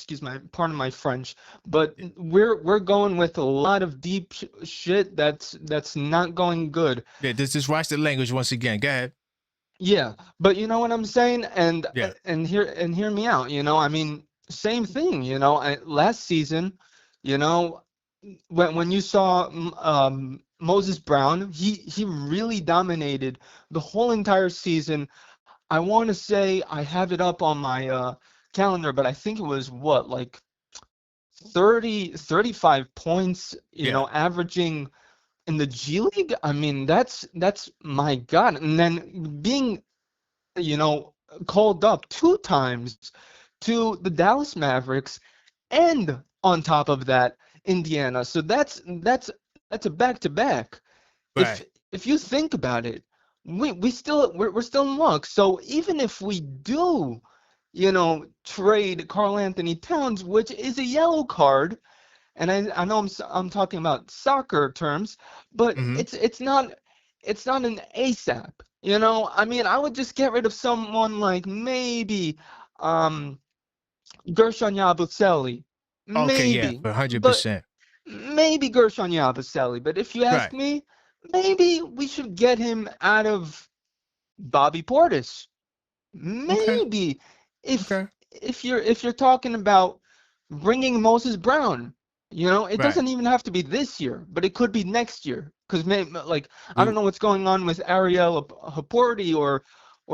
Pardon my French, but we're going with a lot of deep shit that's not going good. Yeah, just watch the language once again. Go ahead. Yeah, but you know what I'm saying, and Yeah. hear me out. I mean, same thing. Last season, when you saw Moses Brown, he really dominated the whole entire season. I want to say I have it up on my calendar, but I think it was like 35 points, Yeah. averaging in the G League. I mean, that's my God. And then being, called up 2 times to the Dallas Mavericks, and on top of that, Indiana. So that's a back-to-back. Right. If you think about it, we're still in luck. So even if we do, trade Karl-Anthony Towns, which is a yellow card, and I know I'm talking about soccer terms, but Mm-hmm. it's not an ASAP. I mean, I would just get rid of someone like maybe Gershon Yabusele, Okay. Yeah. maybe, For but 100%. maybe Gershon Yabusele. But if you ask Right. me, maybe we should get him out of Bobby Portis. Okay. Maybe if Okay. you're talking about bringing Moses Brown, it Right. doesn't even have to be this year, but it could be next year. Because like I We. don't know what's going on with Ariel Haporti or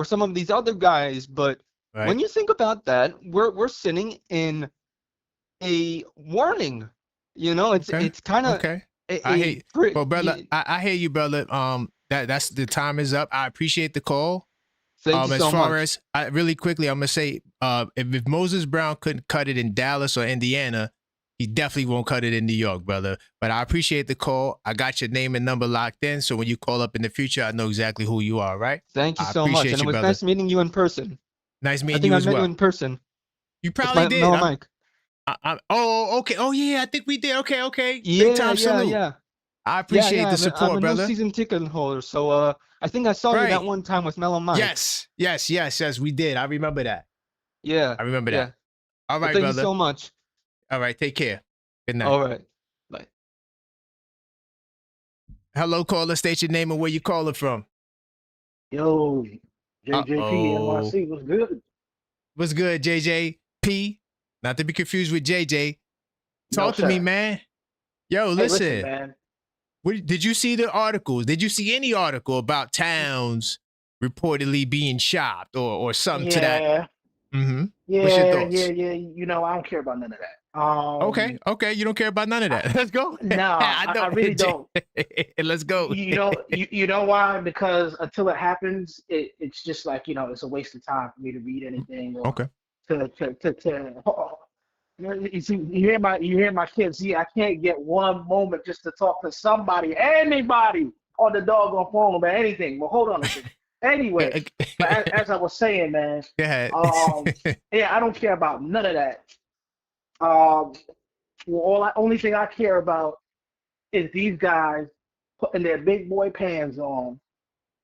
some of these other guys, but when Right. you think about that, we're sitting in a warning. Okay. It's kind of Okay. I hear a, you. Well, brother, yeah, I hear you, brother. That's the time is up. I appreciate the call. thank you As so far much. as really quickly, I'm gonna say, if Moses Brown couldn't cut it in Dallas or Indiana, he definitely won't cut it in New York, brother. But I appreciate the call. I got your name and number locked in, so when you call up in the future, I know exactly who you are. Right? Thank you I so much, appreciate and it you, was brother. nice meeting you in person. Nice I meeting think you I as met you well. in person You with probably did. Mellow Mike. Oh, okay. Oh, yeah. I think we did. Okay. Big Yeah, time salute. yeah. I Yeah, appreciate the I'm support, a new brother. season ticket holder, so I think I saw you that Right. one time with Mellow Mike. Yes. We did. I remember that. Yeah, I remember yeah. that. All Well, right, thank you brother. so much. All right. Take care. Good night. All right. Bye. Hello, caller. State your name and where you calling from. Yo, JJP Uh-oh. NYC was good. What's good, JJP? Not to be confused with JJ. No, Talk to me, sir. man. Yo, Hey, listen, listen. man. Did you see the articles? Did you see any article about Towns reportedly being shopped or something to that? Yeah, Mm-hmm. What's your yeah, thoughts? I don't care about none of that. Okay. You don't care about none of that. Let's go. No, I know. I really don't. Let's go. You know why? Because until it happens, it's just like, it's a waste of time for me to read anything or Okay. to you see, you hear my kids. See, I can't get one moment just to talk to somebody, anybody on the doggone phone about anything. Well, hold on a second. Anyway, but as I was saying, man, Go ahead. yeah, I don't care about none of that. Only thing I care about is these guys putting their big boy pants on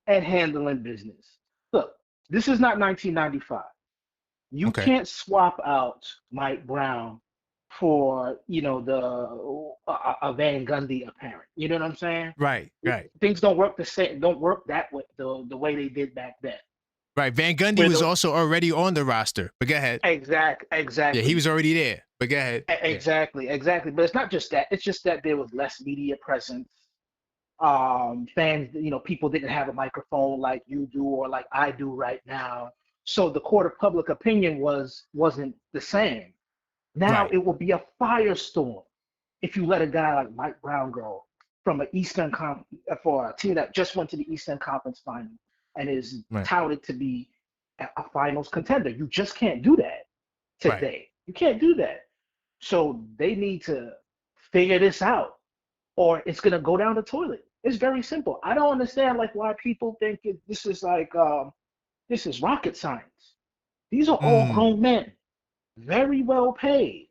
and handling business. Look, this is not 1995. You Okay. can't swap out Mike Brown for a Van Gundy apparent. You know what I'm saying? Right. Things don't work the same. Don't work that way the way they did back then. Right. Van Gundy was also already on the roster. But go ahead. Exactly. Yeah, he was already there. But go ahead. Exactly. But it's not just that. It's just that there was less media presence. Fans, people didn't have a microphone like you do or like I do right now. So the court of public opinion wasn't the same. Now Right. it will be a firestorm if you let a guy like Mike Brown go from for a team that just went to the Eastern Conference Final and is touted to be a finals contender. You just can't do that today. Right. You can't do that. So they need to figure this out or it's going to go down the toilet. It's very simple. I don't understand why people think this is this is rocket science. These are all grown men, very well paid.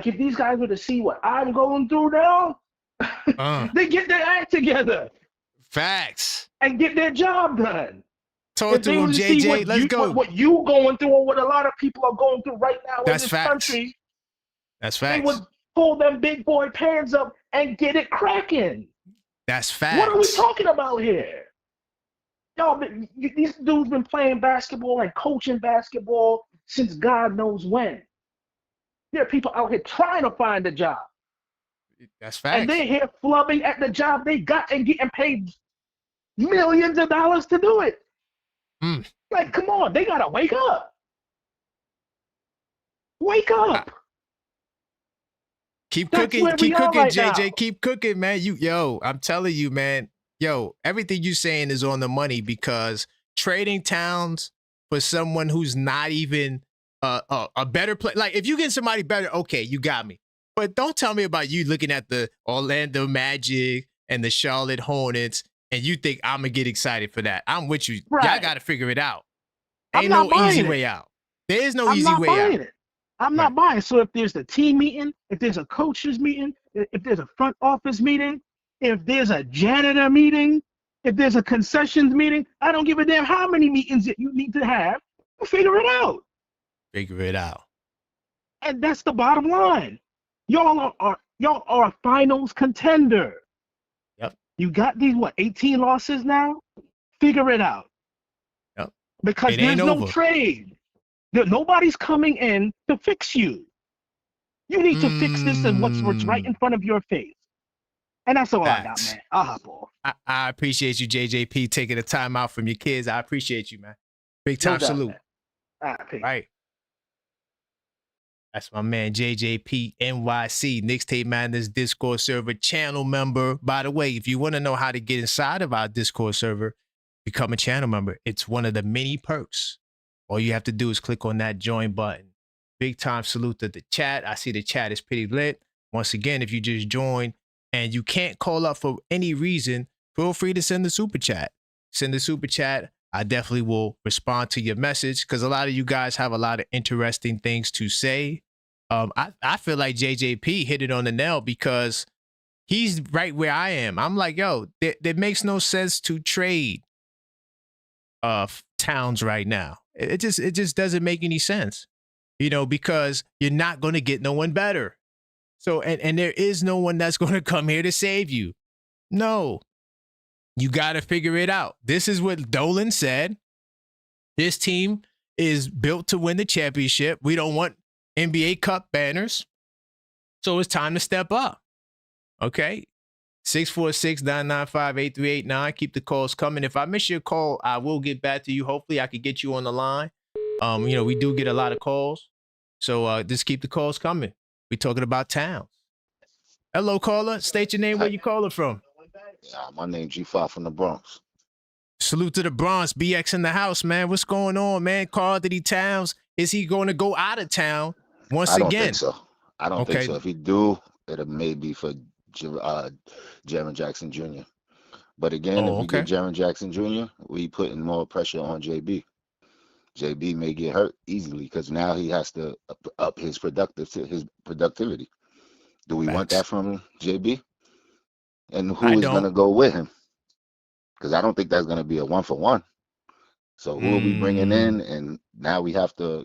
If these guys were to see what I'm going through now, they get their act together. Facts. And get their job done. Talk to him, JJ. Let's go. What you going through and what a lot of people are going through right now in this country. That's facts. They would pull them big boy pants up and get it cracking. That's facts. What are we talking about here? Yo, these dudes been playing basketball and coaching basketball since God knows when. There are people out here trying to find a job. That's facts. And they're here flubbing at the job they got and getting paid millions of dollars to do it. Come on, they gotta wake up. Wake up. Keep cooking, JJ. Keep cooking, man. I'm telling you, man. Everything you saying is on the money because trading Towns for someone who's not even a better player. If you get somebody better, okay, you got me. But don't tell me about you looking at the Orlando Magic and the Charlotte Hornets and you think I'm going to get excited for that. I'm with you. Right. Y'all got to figure it out. Ain't no easy way out. There is no easy way out. I'm not buying. So if there's a team meeting, if there's a coaches meeting, if there's a front office meeting, if there's a janitor meeting, if there's a concessions meeting, I don't give a damn how many meetings that you need to have. Figure it out. Figure it out. And that's the bottom line. Y'all are a finals contender. Yep. You got these 18 losses now? Figure it out. Yep. Because there's no trade. Nobody's coming in to fix you. You need to fix this and what's right in front of your face. And that's all I got, man. I'll hop off. I appreciate you, JJP, taking the time out from your kids. I appreciate you, man. Big time salute. Right. That's my man, JJP NYC, Knicks Tape Madness Discord server channel member. By the way, if you want to know how to get inside of our Discord server, become a channel member. It's one of the many perks. All you have to do is click on that join button. Big time salute to the chat. I see the chat is pretty lit. Once again, if you just join and you can't call up for any reason, feel free to send the super chat. Send the super chat. I definitely will respond to your message because a lot of you guys have a lot of interesting things to say. I feel like JJP hit it on the nail because he's right where I am. I'm like, there makes no sense to trade Towns right now. It just doesn't make any sense, because you're not going to get no one better. So, and there is no one that's going to come here to save you. No, you got to figure it out. This is what Dolan said. This team is built to win the championship. We don't want NBA Cup banners. So it's time to step up. Okay. 646-995-8389. Keep the calls coming. If I miss your call, I will get back to you. Hopefully I could get you on the line. We do get a lot of calls. So just keep the calls coming. We're talking about Towns. Hello, caller. State your name, where you calling from. My name G5 from the Bronx. Salute to the Bronx. BX in the house, man. What's going on, man? Karl-Anthony Towns. Is he going to go out of town once again? I don't think so. I don't think so. If he do, it may be for Jaren Jackson Jr. But again, if we get Jaren Jackson Jr., we putting more pressure on JB. JB may get hurt easily because now he has to up his productivity. Do we want that from JB? And who is going to go with him? Because I don't think that's going to be a 1-for-1. So who are we bringing in? And now we have to,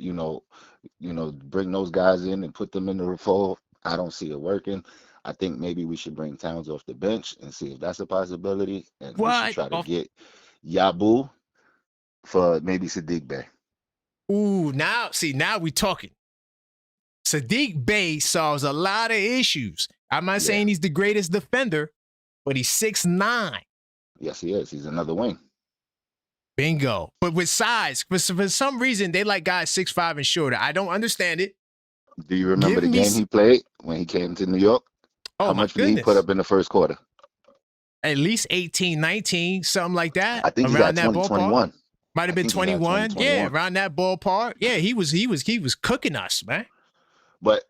bring those guys in and put them in the fold. I don't see it working. I think maybe we should bring Towns off the bench and see if that's a possibility. And we should What? try to get Yabu for maybe Sadiq Bey. Ooh, now we talking. Sadiq Bey solves a lot of issues. I'm not saying he's the greatest defender, but he's 6'9". Yes, he is. He's another wing. Bingo. But with size, for some reason, they like guys 6'5" and shorter. I don't understand it. Do you remember the game he played when he came to New York? Oh, How my much did he put up in the first quarter? At least 18, 19, something like that. I think he got 20, 21. Might have been 21. Yeah, around that ballpark. Yeah, he was cooking us, man. But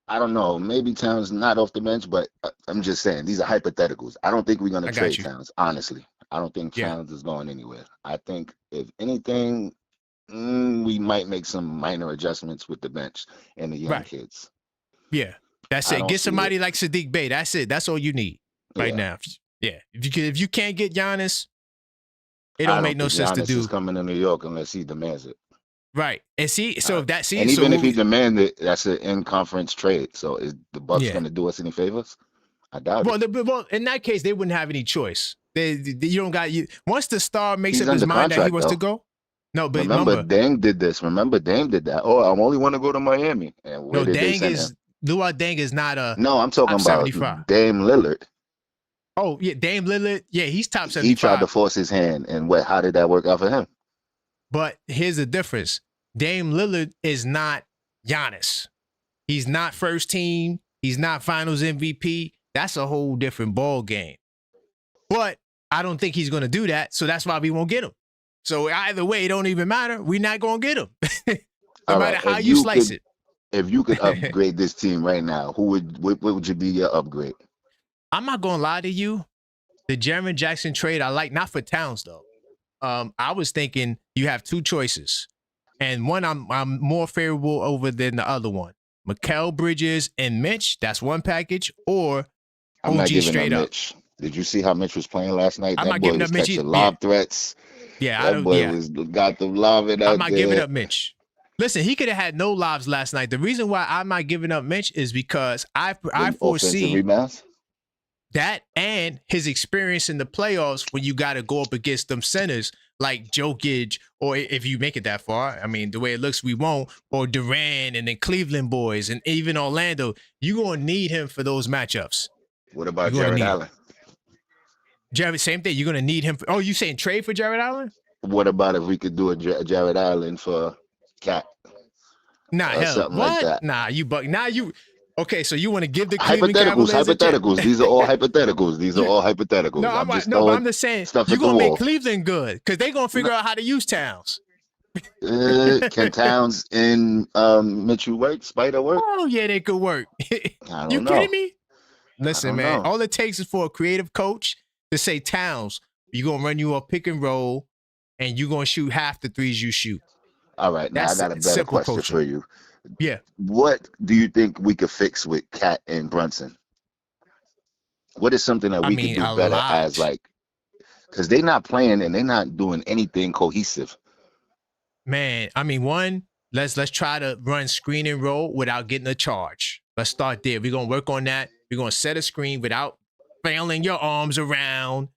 I don't know. Maybe Towns not off the bench, but I'm just saying these are hypotheticals. I don't think we're going to trade Towns, honestly. I don't think Towns is going anywhere. I think if anything, we might make some minor adjustments with the bench and the young kids. Yeah, that's it. Get somebody like Sadiq Bey. That's it. That's all you need right now. Yeah, if you can't get Giannis, it don't make no sense to do. Giannis is coming to New York unless he demands it. Right, and see, so if that and even if he demands it, that's an in-conference trade. So is the Bucks going to do us any favors? I doubt it. Well, in that case, they wouldn't have any choice. You don't got you. Once the star makes up his mind that he wants to go. No, but remember, Deng did this. Remember, Deng did that. Oh, I only want to go to Miami. And where did they send him? Luol Deng is not a. No, I'm talking about 75. Dame Lillard. Oh yeah, Dame Lillard. Yeah, he's top 75. He tried to force his hand, and how did that work out for him? But here's the difference: Dame Lillard is not Giannis. He's not first team. He's not Finals MVP. That's a whole different ball game. But I don't think he's going to do that, so that's why we won't get him. So either way, it don't even matter. We're not going to get him, no matter how you slice it. If you could upgrade this team right now, what would you be your upgrade? I'm not going to lie to you. The Jaren Jackson trade I like, not for Towns though. I was thinking you have two choices, and one I'm more favorable over than the other one. Mikal Bridges and Mitch, that's one package, or I'm OG not giving straight up up. Mitch. Did you see how Mitch was playing last night? I'm that not boy giving was up Mitch catching either. lob threats. Yeah, that boy was got them lobbing out I'm not giving up Mitch. Listen, he could have had no lobs last night. The reason why I'm not giving up Mitch is because I foresee that and his experience in the playoffs when you got to go up against them centers like Jokic, or if you make it that far, I mean, the way it looks, we won't, or Durant and then Cleveland boys and even Orlando, you're going to need him for those matchups. What about Jared Allen? Jared, same thing. You're going to need him. Oh, you saying trade for Jared Allen? What about if we could do a Jared Allen for Cat? Nah, hell, what? Like that. Nah, you buck. Now you. Okay, so you want to give the Cleveland hypotheticals. These are all hypotheticals. No, I'm just saying you're gonna make Cleveland good because they're gonna figure out how to use Towns. Can Towns and Mitchell work? Spider work? Oh yeah, they could work. You kidding me? Listen, man. All it takes is for a creative coach to say, Towns, you're gonna run you a pick and roll, and you're gonna shoot half the threes you shoot. All right, now I got a better question for you. Yeah. What do you think we could fix with Cat and Brunson? What is something that we could do better as because they're not playing and they're not doing anything cohesive. Man, I mean, one, let's try to run screen and roll without getting a charge. Let's start there. We're gonna work on that. We're gonna set a screen without flailing your arms around.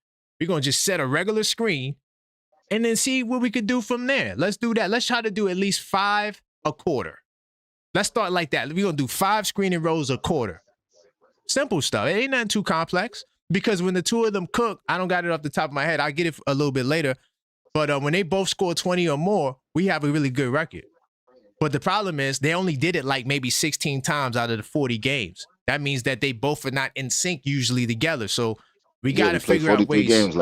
We're gonna just set a regular screen and then see what we could do from there. Let's do that. Let's try to do at least 5 a quarter. Let's start like that. We're going to do 5 screen and rolls a quarter. Simple stuff. It ain't nothing too complex because when the two of them cook, I don't got it off the top of my head. I'll get it a little bit later. But when they both score 20 or more, we have a really good record. But the problem is they only did it like maybe 16 times out of the 40 games. That means that they both are not in sync usually together. So we got to figure out ways. 43 games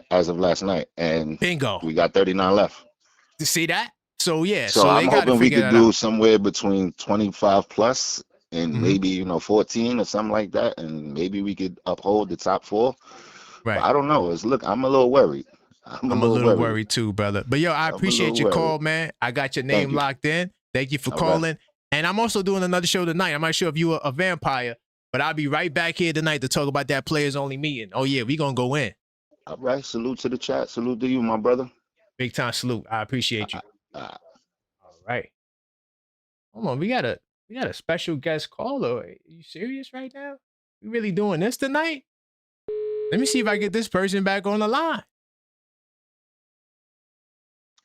as of last night. And bingo. We got 39 left. You see that? So yeah, so I'm hoping we could do somewhere between 25 plus and maybe 14 or something like that, and maybe we could uphold the top 4. Right. But I don't know. I'm a little worried. I'm a little worried too, brother. But yo, I appreciate your call, man. I got your name locked in. Thank you for calling. Right. And I'm also doing another show tonight. I'm not sure if you are a vampire, but I'll be right back here tonight to talk about that players only meeting. Oh yeah, we gonna go in. All right. Salute to the chat. Salute to you, my brother. Big time salute. I appreciate you. All right. Hold on, we got a special guest caller. Are you serious right now? We really doing this tonight? Let me see if I get this person back on the line.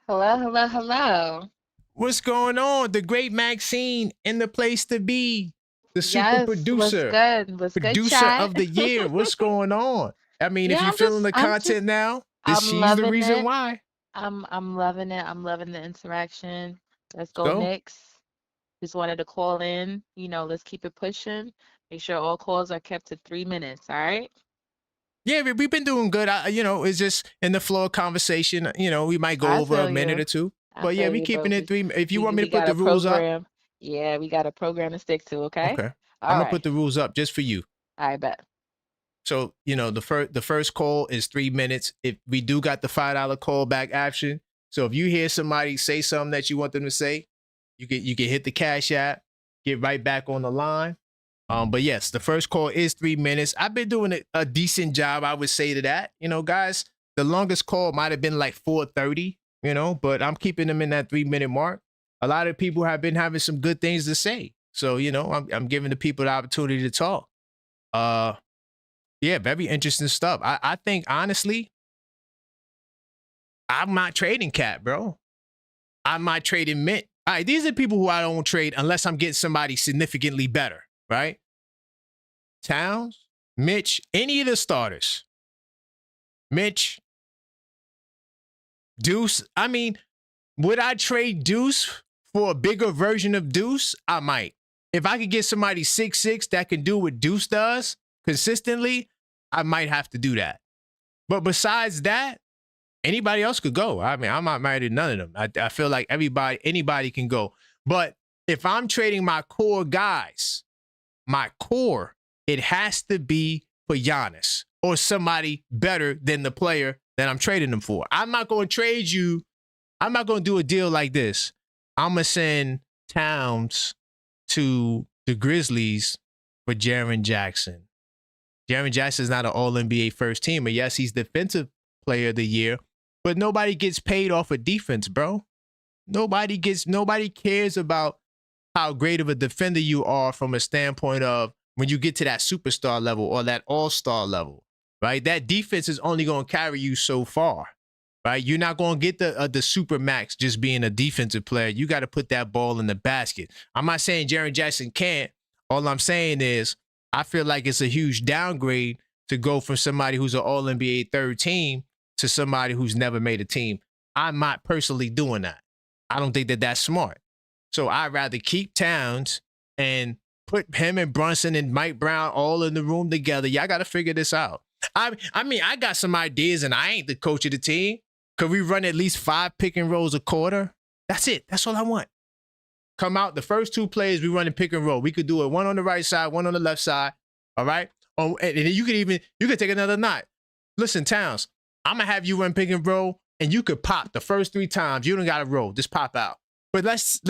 Hello. What's going on? The great Maxine in the place to be. The super Yes, producer. what's good, Producer chat? of the year. What's going on? I mean, if Yeah, you're feeling the content now, she's the loving reason it. why. I'm loving it. I'm loving the interaction. Let's go Go. Knicks. Just wanted to call in. Let's keep it pushing. Make sure all calls are kept to 3 minutes. All right. Yeah, we've been doing good. It's just in the flow of conversation. We might go I over a feel minute you. or two. I But yeah, feel we you, keeping bro. it 3. If you We want me to we put got the a rules up, program. Yeah, we got a program to stick to. Okay. okay. All I'm gonna right. put the rules up just for you. I bet. So, the first call is 3 minutes. If we do got the $5 callback option. So if you hear somebody say something that you want them to say, you can hit the Cash App, get right back on the line. But yes, the first call is 3 minutes. I've been doing a decent job, I would say to that. Guys, the longest call might have been like 4:30, but I'm keeping them in that 3-minute mark. A lot of people have been having some good things to say. So, I'm giving the people the opportunity to talk. Yeah, very interesting stuff. I think honestly, I'm not trading Cat, bro. I'm not trading Mint. All right, these are people who I don't trade unless I'm getting somebody significantly better, right? Towns, Mitch, any of the starters. Mitch, Deuce. I mean, would I trade Deuce for a bigger version of Deuce? I might. If I could get somebody 6'6" that can do what Deuce does consistently, I might have to do that. But besides that, anybody else could go. I mean, I'm not married to none of them. I feel like anybody can go. But if I'm trading my core guys, it has to be for Giannis or somebody better than the player that I'm trading them for. I'm not going to trade you. I'm not going to do a deal like this. I'm going to send Towns to the Grizzlies for Jaren Jackson. Jaren Jackson is not an All-NBA first teamer. Yes, he's defensive player of the year, but nobody gets paid off of defense, bro. Nobody cares about how great of a defender you are from a standpoint of when you get to that superstar level or that all-star level, right? That defense is only going to carry you so far, right? You're not going to get the super max just being a defensive player. You got to put that ball in the basket. I'm not saying Jaren Jackson can't. All I'm saying is I feel like it's a huge downgrade to go from somebody who's an All-NBA third team to somebody who's never made a team. I'm not personally doing that. I don't think that that's smart. So I'd rather keep Towns and put him and Brunson and Mike Brown all in the room together. Y'all got to figure this out. I mean, I got some ideas and I ain't the coach of the team. Could we run at least 5 pick and rolls a quarter? That's it. That's all I want. Come out, the first 2 plays, we run in pick and roll. We could do it one on the right side, one on the left side. All right? Oh, and you could take another knot. Listen, Towns, I'm going to have you run pick and roll, and you could pop the first 3 times. You don't got to roll. Just pop out. But let's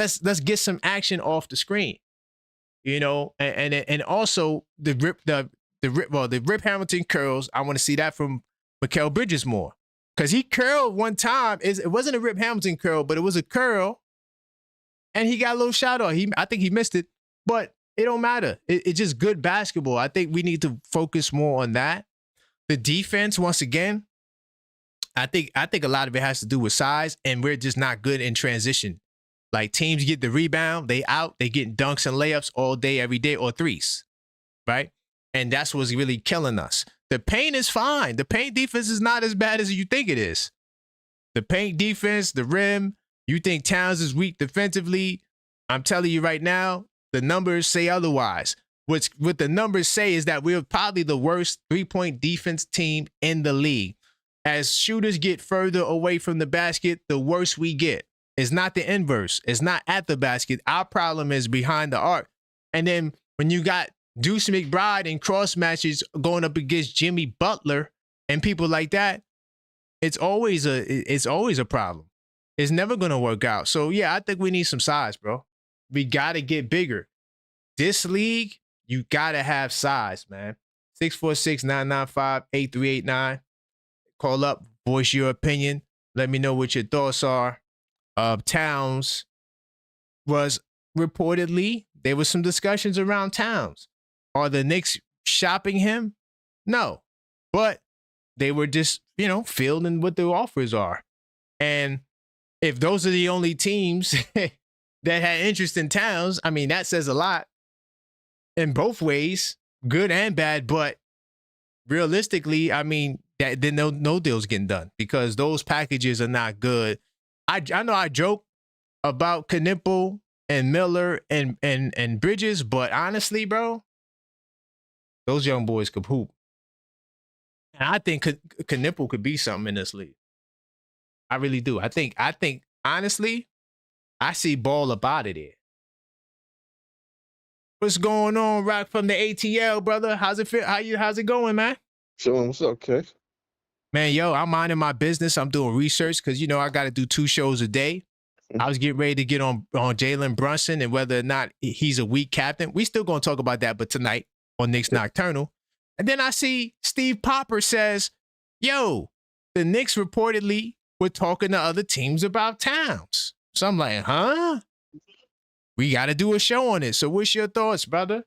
get some action off the screen. And also the Rip Hamilton curls. I want to see that from Mikal Bridges more. Because he curled one time. It wasn't a Rip Hamilton curl, but it was a curl. And he got a little shout out. I think he missed it, but it don't matter. It's just good basketball. I think we need to focus more on that. The defense, once again, I think a lot of it has to do with size, and we're just not good in transition. Like teams get the rebound, they get dunks and layups all day, every day, or threes, right? And that's what's really killing us. The paint is fine. The paint defense is not as bad as you think it is. The paint defense, the rim, you think Towns is weak defensively. I'm telling you right now, the numbers say otherwise. What the numbers say is that we're probably the worst 3-point defense team in the league. As shooters get further away from the basket, the worse we get. It's not the inverse. It's not at the basket. Our problem is behind the arc. And then when you got Deuce McBride in cross matches going up against Jimmy Butler and people like that, it's always a problem. It's never going to work out. So, yeah, I think we need some size, bro. We got to get bigger. This league, you got to have size, man. 646-995-8389. Call up, voice your opinion. Let me know what your thoughts are. Towns was reportedly there was some discussions around Towns. Are the Knicks shopping him? No, but they were just fielding what the offers are, and if those are the only teams that had interest in Towns, I mean that says a lot in both ways, good and bad. But realistically, I mean that then no deal's getting done because those packages are not good. I know I joke about Knipple and Miller and Bridges, but honestly, bro, those young boys could hoop. And I think Knipple could be something in this league. I really do. I think honestly, I see ball up out of there. What's going on, Rock from the ATL, brother? How's it feel? How's it going, man? Chilling. What's up, K? Man, yo, I'm minding my business. I'm doing research because I got to do 2 shows a day. I was getting ready to get on Jalen Brunson and whether or not he's a weak captain. We still gonna talk about that, but tonight on Knicks Nocturnal. And then I see Steve Popper says, yo, the Knicks reportedly were talking to other teams about Towns. So I'm like, huh? We got to do a show on it. So what's your thoughts, brother?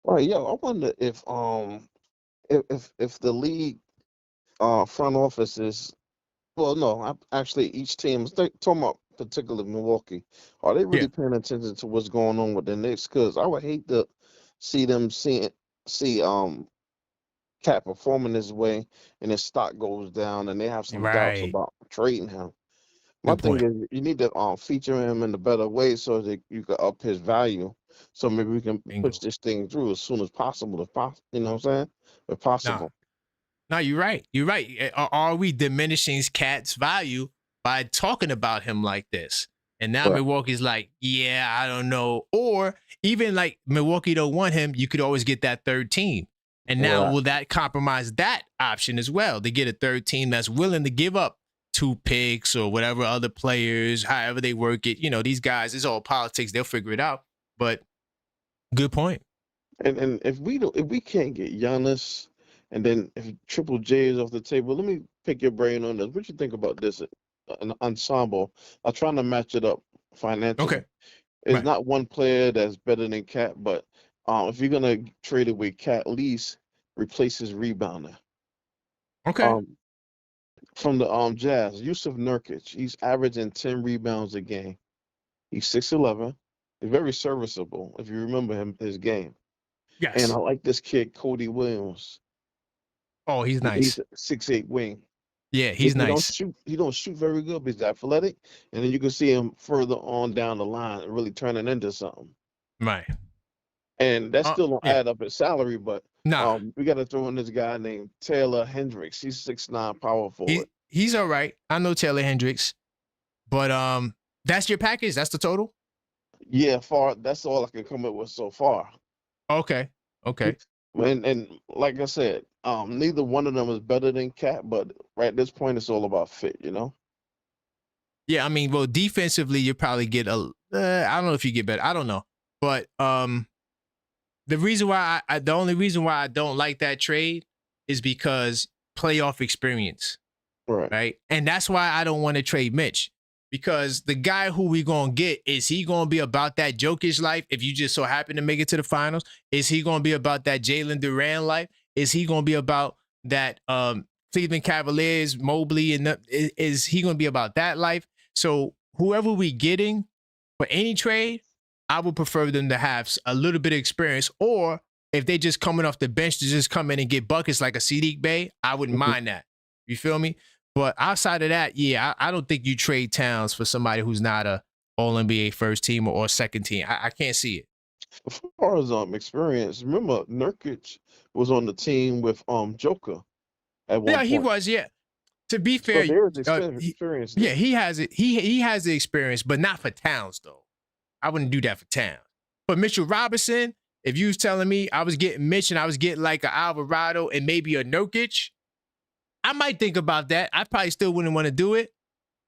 All right, yo, I wonder if the league front office is actually each team is talking about particularly Milwaukee. Are they really paying attention to what's going on with the Knicks? Because I would hate to see them see Cat performing this way and his stock goes down and they have some doubts about trading him. My thing is you need to feature him in a better way so that you can up his value. So maybe we can push this thing through as soon as possible. You know what I'm saying? If possible. No, you're right. You're right. Are we diminishing Cat's value by talking about him like this? And now Milwaukee's like, yeah, I don't know. Or even like Milwaukee don't want him, you could always get that third team. And now will that compromise that option as well? To get a third team that's willing to give up 2 picks or whatever other players, however they work it. These guys, it's all politics. They'll figure it out. But good point. And if we can't get Giannis, and then if Triple J is off the table, let me pick your brain on this. What you think about this? An ensemble. I'm trying to match it up financially. Okay. It's not one player that's better than Cat, but if you're gonna trade away Cat, at least replace his rebounder. Okay. From the Jazz, Yusuf Nurkic, he's averaging 10 rebounds a game. He's 6'11". He's very serviceable if you remember his game. Yes. And I like this kid, Cody Williams. Oh, he's nice. He's a 6'8" wing. Yeah, he's nice. He don't shoot very good, but he's athletic. And then you can see him further on down the line really turning into something. Right. And that still don't add up his salary, but no, we got to throw in this guy named Taylor Hendricks. He's 6'9", power forward. He's all right. I know Taylor Hendricks, but that's your package. That's the total. Yeah, that's all I can come up with so far. Okay. And like I said, neither one of them is better than Cat, but right at this point, it's all about fit, Yeah, I mean, well, defensively, you probably get I don't know if you get better. I don't know, but the reason why the only reason why I don't like that trade is because playoff experience, right? And that's why I don't want to trade Mitch. Because the guy who we going to get, is he going to be about that Jokic life if you just so happen to make it to the finals? Is he going to be about that Jalen Duran life? Is he going to be about that Cleveland Cavaliers, Mobley? And is he going to be about that life? So whoever we getting for any trade, I would prefer them to have a little bit of experience. Or if they just coming off the bench to just come in and get buckets like a Sadiq Bey, I wouldn't mind that. You feel me? But outside of that, I don't think you trade Towns for somebody who's not a All-NBA first team or second team. I can't see it. As far as experience, remember Nurkic was on the team with Joker at one point. He was. Yeah. To be fair, so there's experience. Yeah, he has it. He has the experience, but not for Towns though. I wouldn't do that for Towns. But Mitchell Robinson, if you was telling me I was getting Mitch and I was getting like an Alvarado and maybe a Nurkic, I might think about that. I probably still wouldn't want to do it,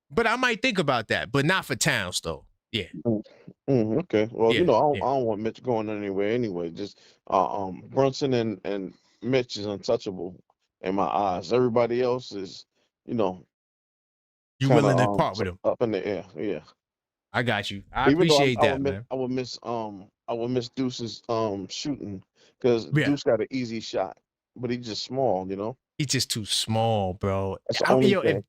but I might think about that. But not for Towns, though. Yeah. Okay. Well, I don't want Mitch going anywhere anyway. Just Brunson and Mitch is untouchable in my eyes. Everybody else is, you willing to part with him up in the air. Yeah. I got you. I Even though appreciate that, man. I would miss Deuce's shooting because Yeah. Deuce got an easy shot, but he's just small, you know. He's just too small, bro. That's the only Yo, thing.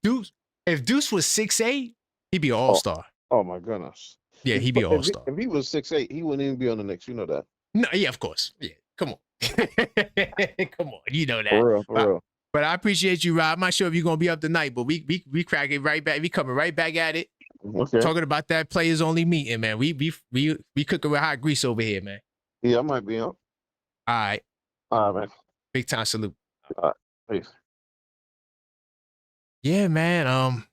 if Deuce was 6'8", he'd be an all-star. Oh my goodness. Yeah, he'd be an all-star. If he was 6'8", he wouldn't even be on the Knicks. You know that. No, yeah, of course. Yeah, come on. Come on, you know that. For real. But I appreciate you, Rob. I'm not sure if you're gonna be up tonight, but we crack it right back. We coming right back at it. Okay. Talking about that players only meeting, man. We cooking with hot grease over here, man. Yeah, I might be up. All right. All right, man. Big time salute. All right. Peace. Yeah, man.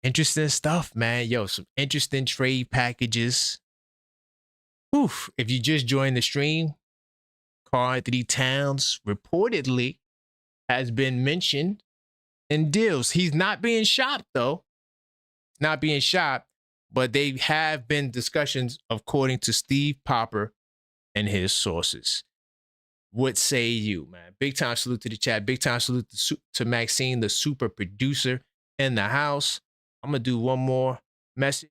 Interesting stuff, man. Yo, some interesting trade packages. Oof. If you just joined the stream, Karl-Anthony Towns reportedly has been mentioned in deals. He's not being shopped, though. Not being shopped, but they have been discussions, according to Steve Popper and his sources. What say you, man? Big time salute to the chat. Big time salute to Maxine, the super producer in the house. I'm going to do one more message.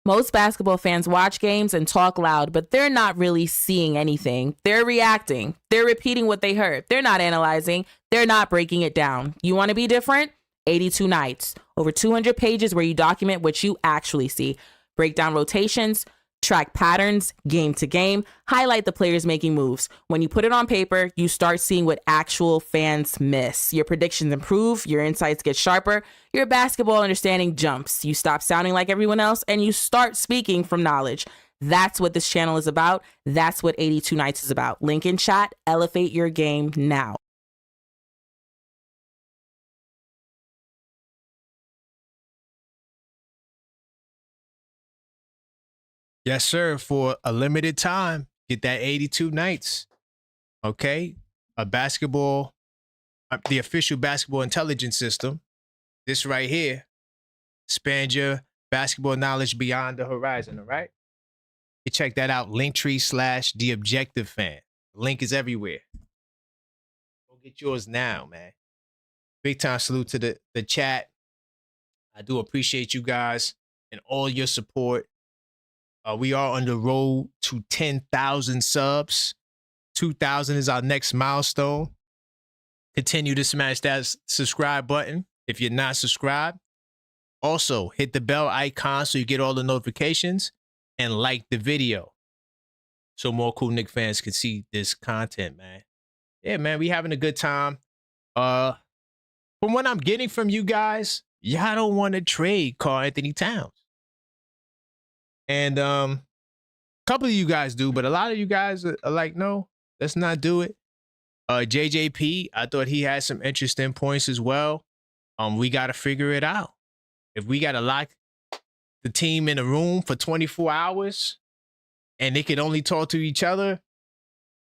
Most basketball fans watch games and talk loud, but they're not really seeing anything. They're reacting. They're repeating what they heard. They're not analyzing. They're not breaking it down. You want to be different? 82 nights. Over 200 pages where you document what you actually see. Break down rotations, track patterns, game to game, highlight the players making moves. When you put it on paper, you start seeing what actual fans miss. Your predictions improve, your insights get sharper, your basketball understanding jumps. You stop sounding like everyone else and you start speaking from knowledge. That's what this channel is about. That's what 82 Nights is about. Link in chat, elevate your game now. Yes, sir. For a limited time, get that 82 nights. Okay. The official basketball intelligence system. This right here. Expand your basketball knowledge beyond the horizon. All right. You check that out. Linktree/The Objective Fan. The link is everywhere. Go get yours now, man. Big time salute to the chat. I do appreciate you guys and all your support. We are on the road to 10,000 subs. 2,000 is our next milestone. Continue to smash that subscribe button if you're not subscribed. Also, hit the bell icon so you get all the notifications and like the video so more cool Knicks fans can see this content, man. Yeah, man, we having a good time. From what I'm getting from you guys, y'all don't want to trade Karl-Anthony Towns. And a couple of you guys do, but a lot of you guys are like, no, let's not do it. JJP, I thought he had some interesting points as well. We got to figure it out. If we got to lock the team in a room for 24 hours and they can only talk to each other,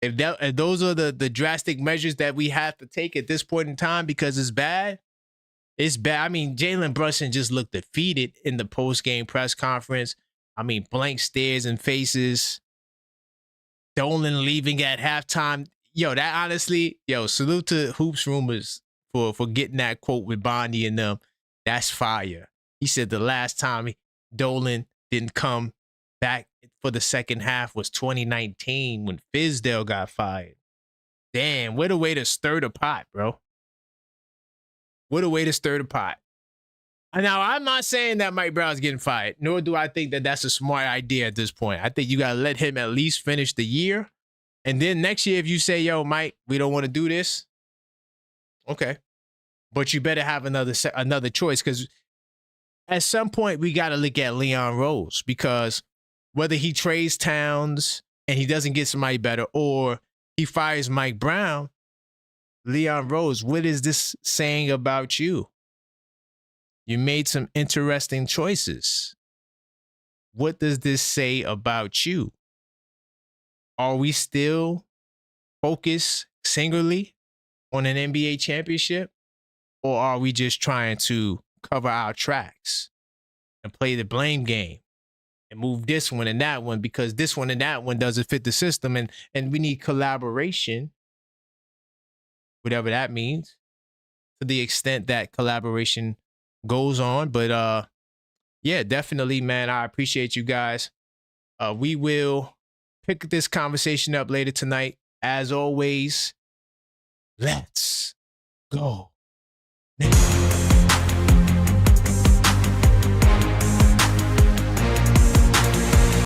if those are the drastic measures that we have to take at this point in time because it's bad, it's bad. I mean, Jalen Brunson just looked defeated in the post-game press conference. I mean, blank stares and faces. Dolan leaving at halftime. Yo, that honestly, salute to Hoops Rumors for getting that quote with Bonnie and them. That's fire. He said the last time Dolan didn't come back for the second half was 2019 when Fizdale got fired. Damn, what a way to stir the pot, bro. What a way to stir the pot. Now, I'm not saying that Mike Brown's getting fired, nor do I think that that's a smart idea at this point. I think you got to let him at least finish the year. And then next year, if you say, yo, Mike, we don't want to do this, okay. But you better have another choice because at some point, we got to look at Leon Rose because whether he trades Towns and he doesn't get somebody better or he fires Mike Brown, Leon Rose, what is this saying about you? You made some interesting choices. What does this say about you? Are we still focused singularly on an NBA championship? Or are we just trying to cover our tracks and play the blame game and move this one and that one because this one and that one doesn't fit the system and we need collaboration, whatever that means, to the extent that collaboration goes on. But yeah, definitely, man. I appreciate you guys. We will pick this conversation up later tonight. As always, let's go. Knicks.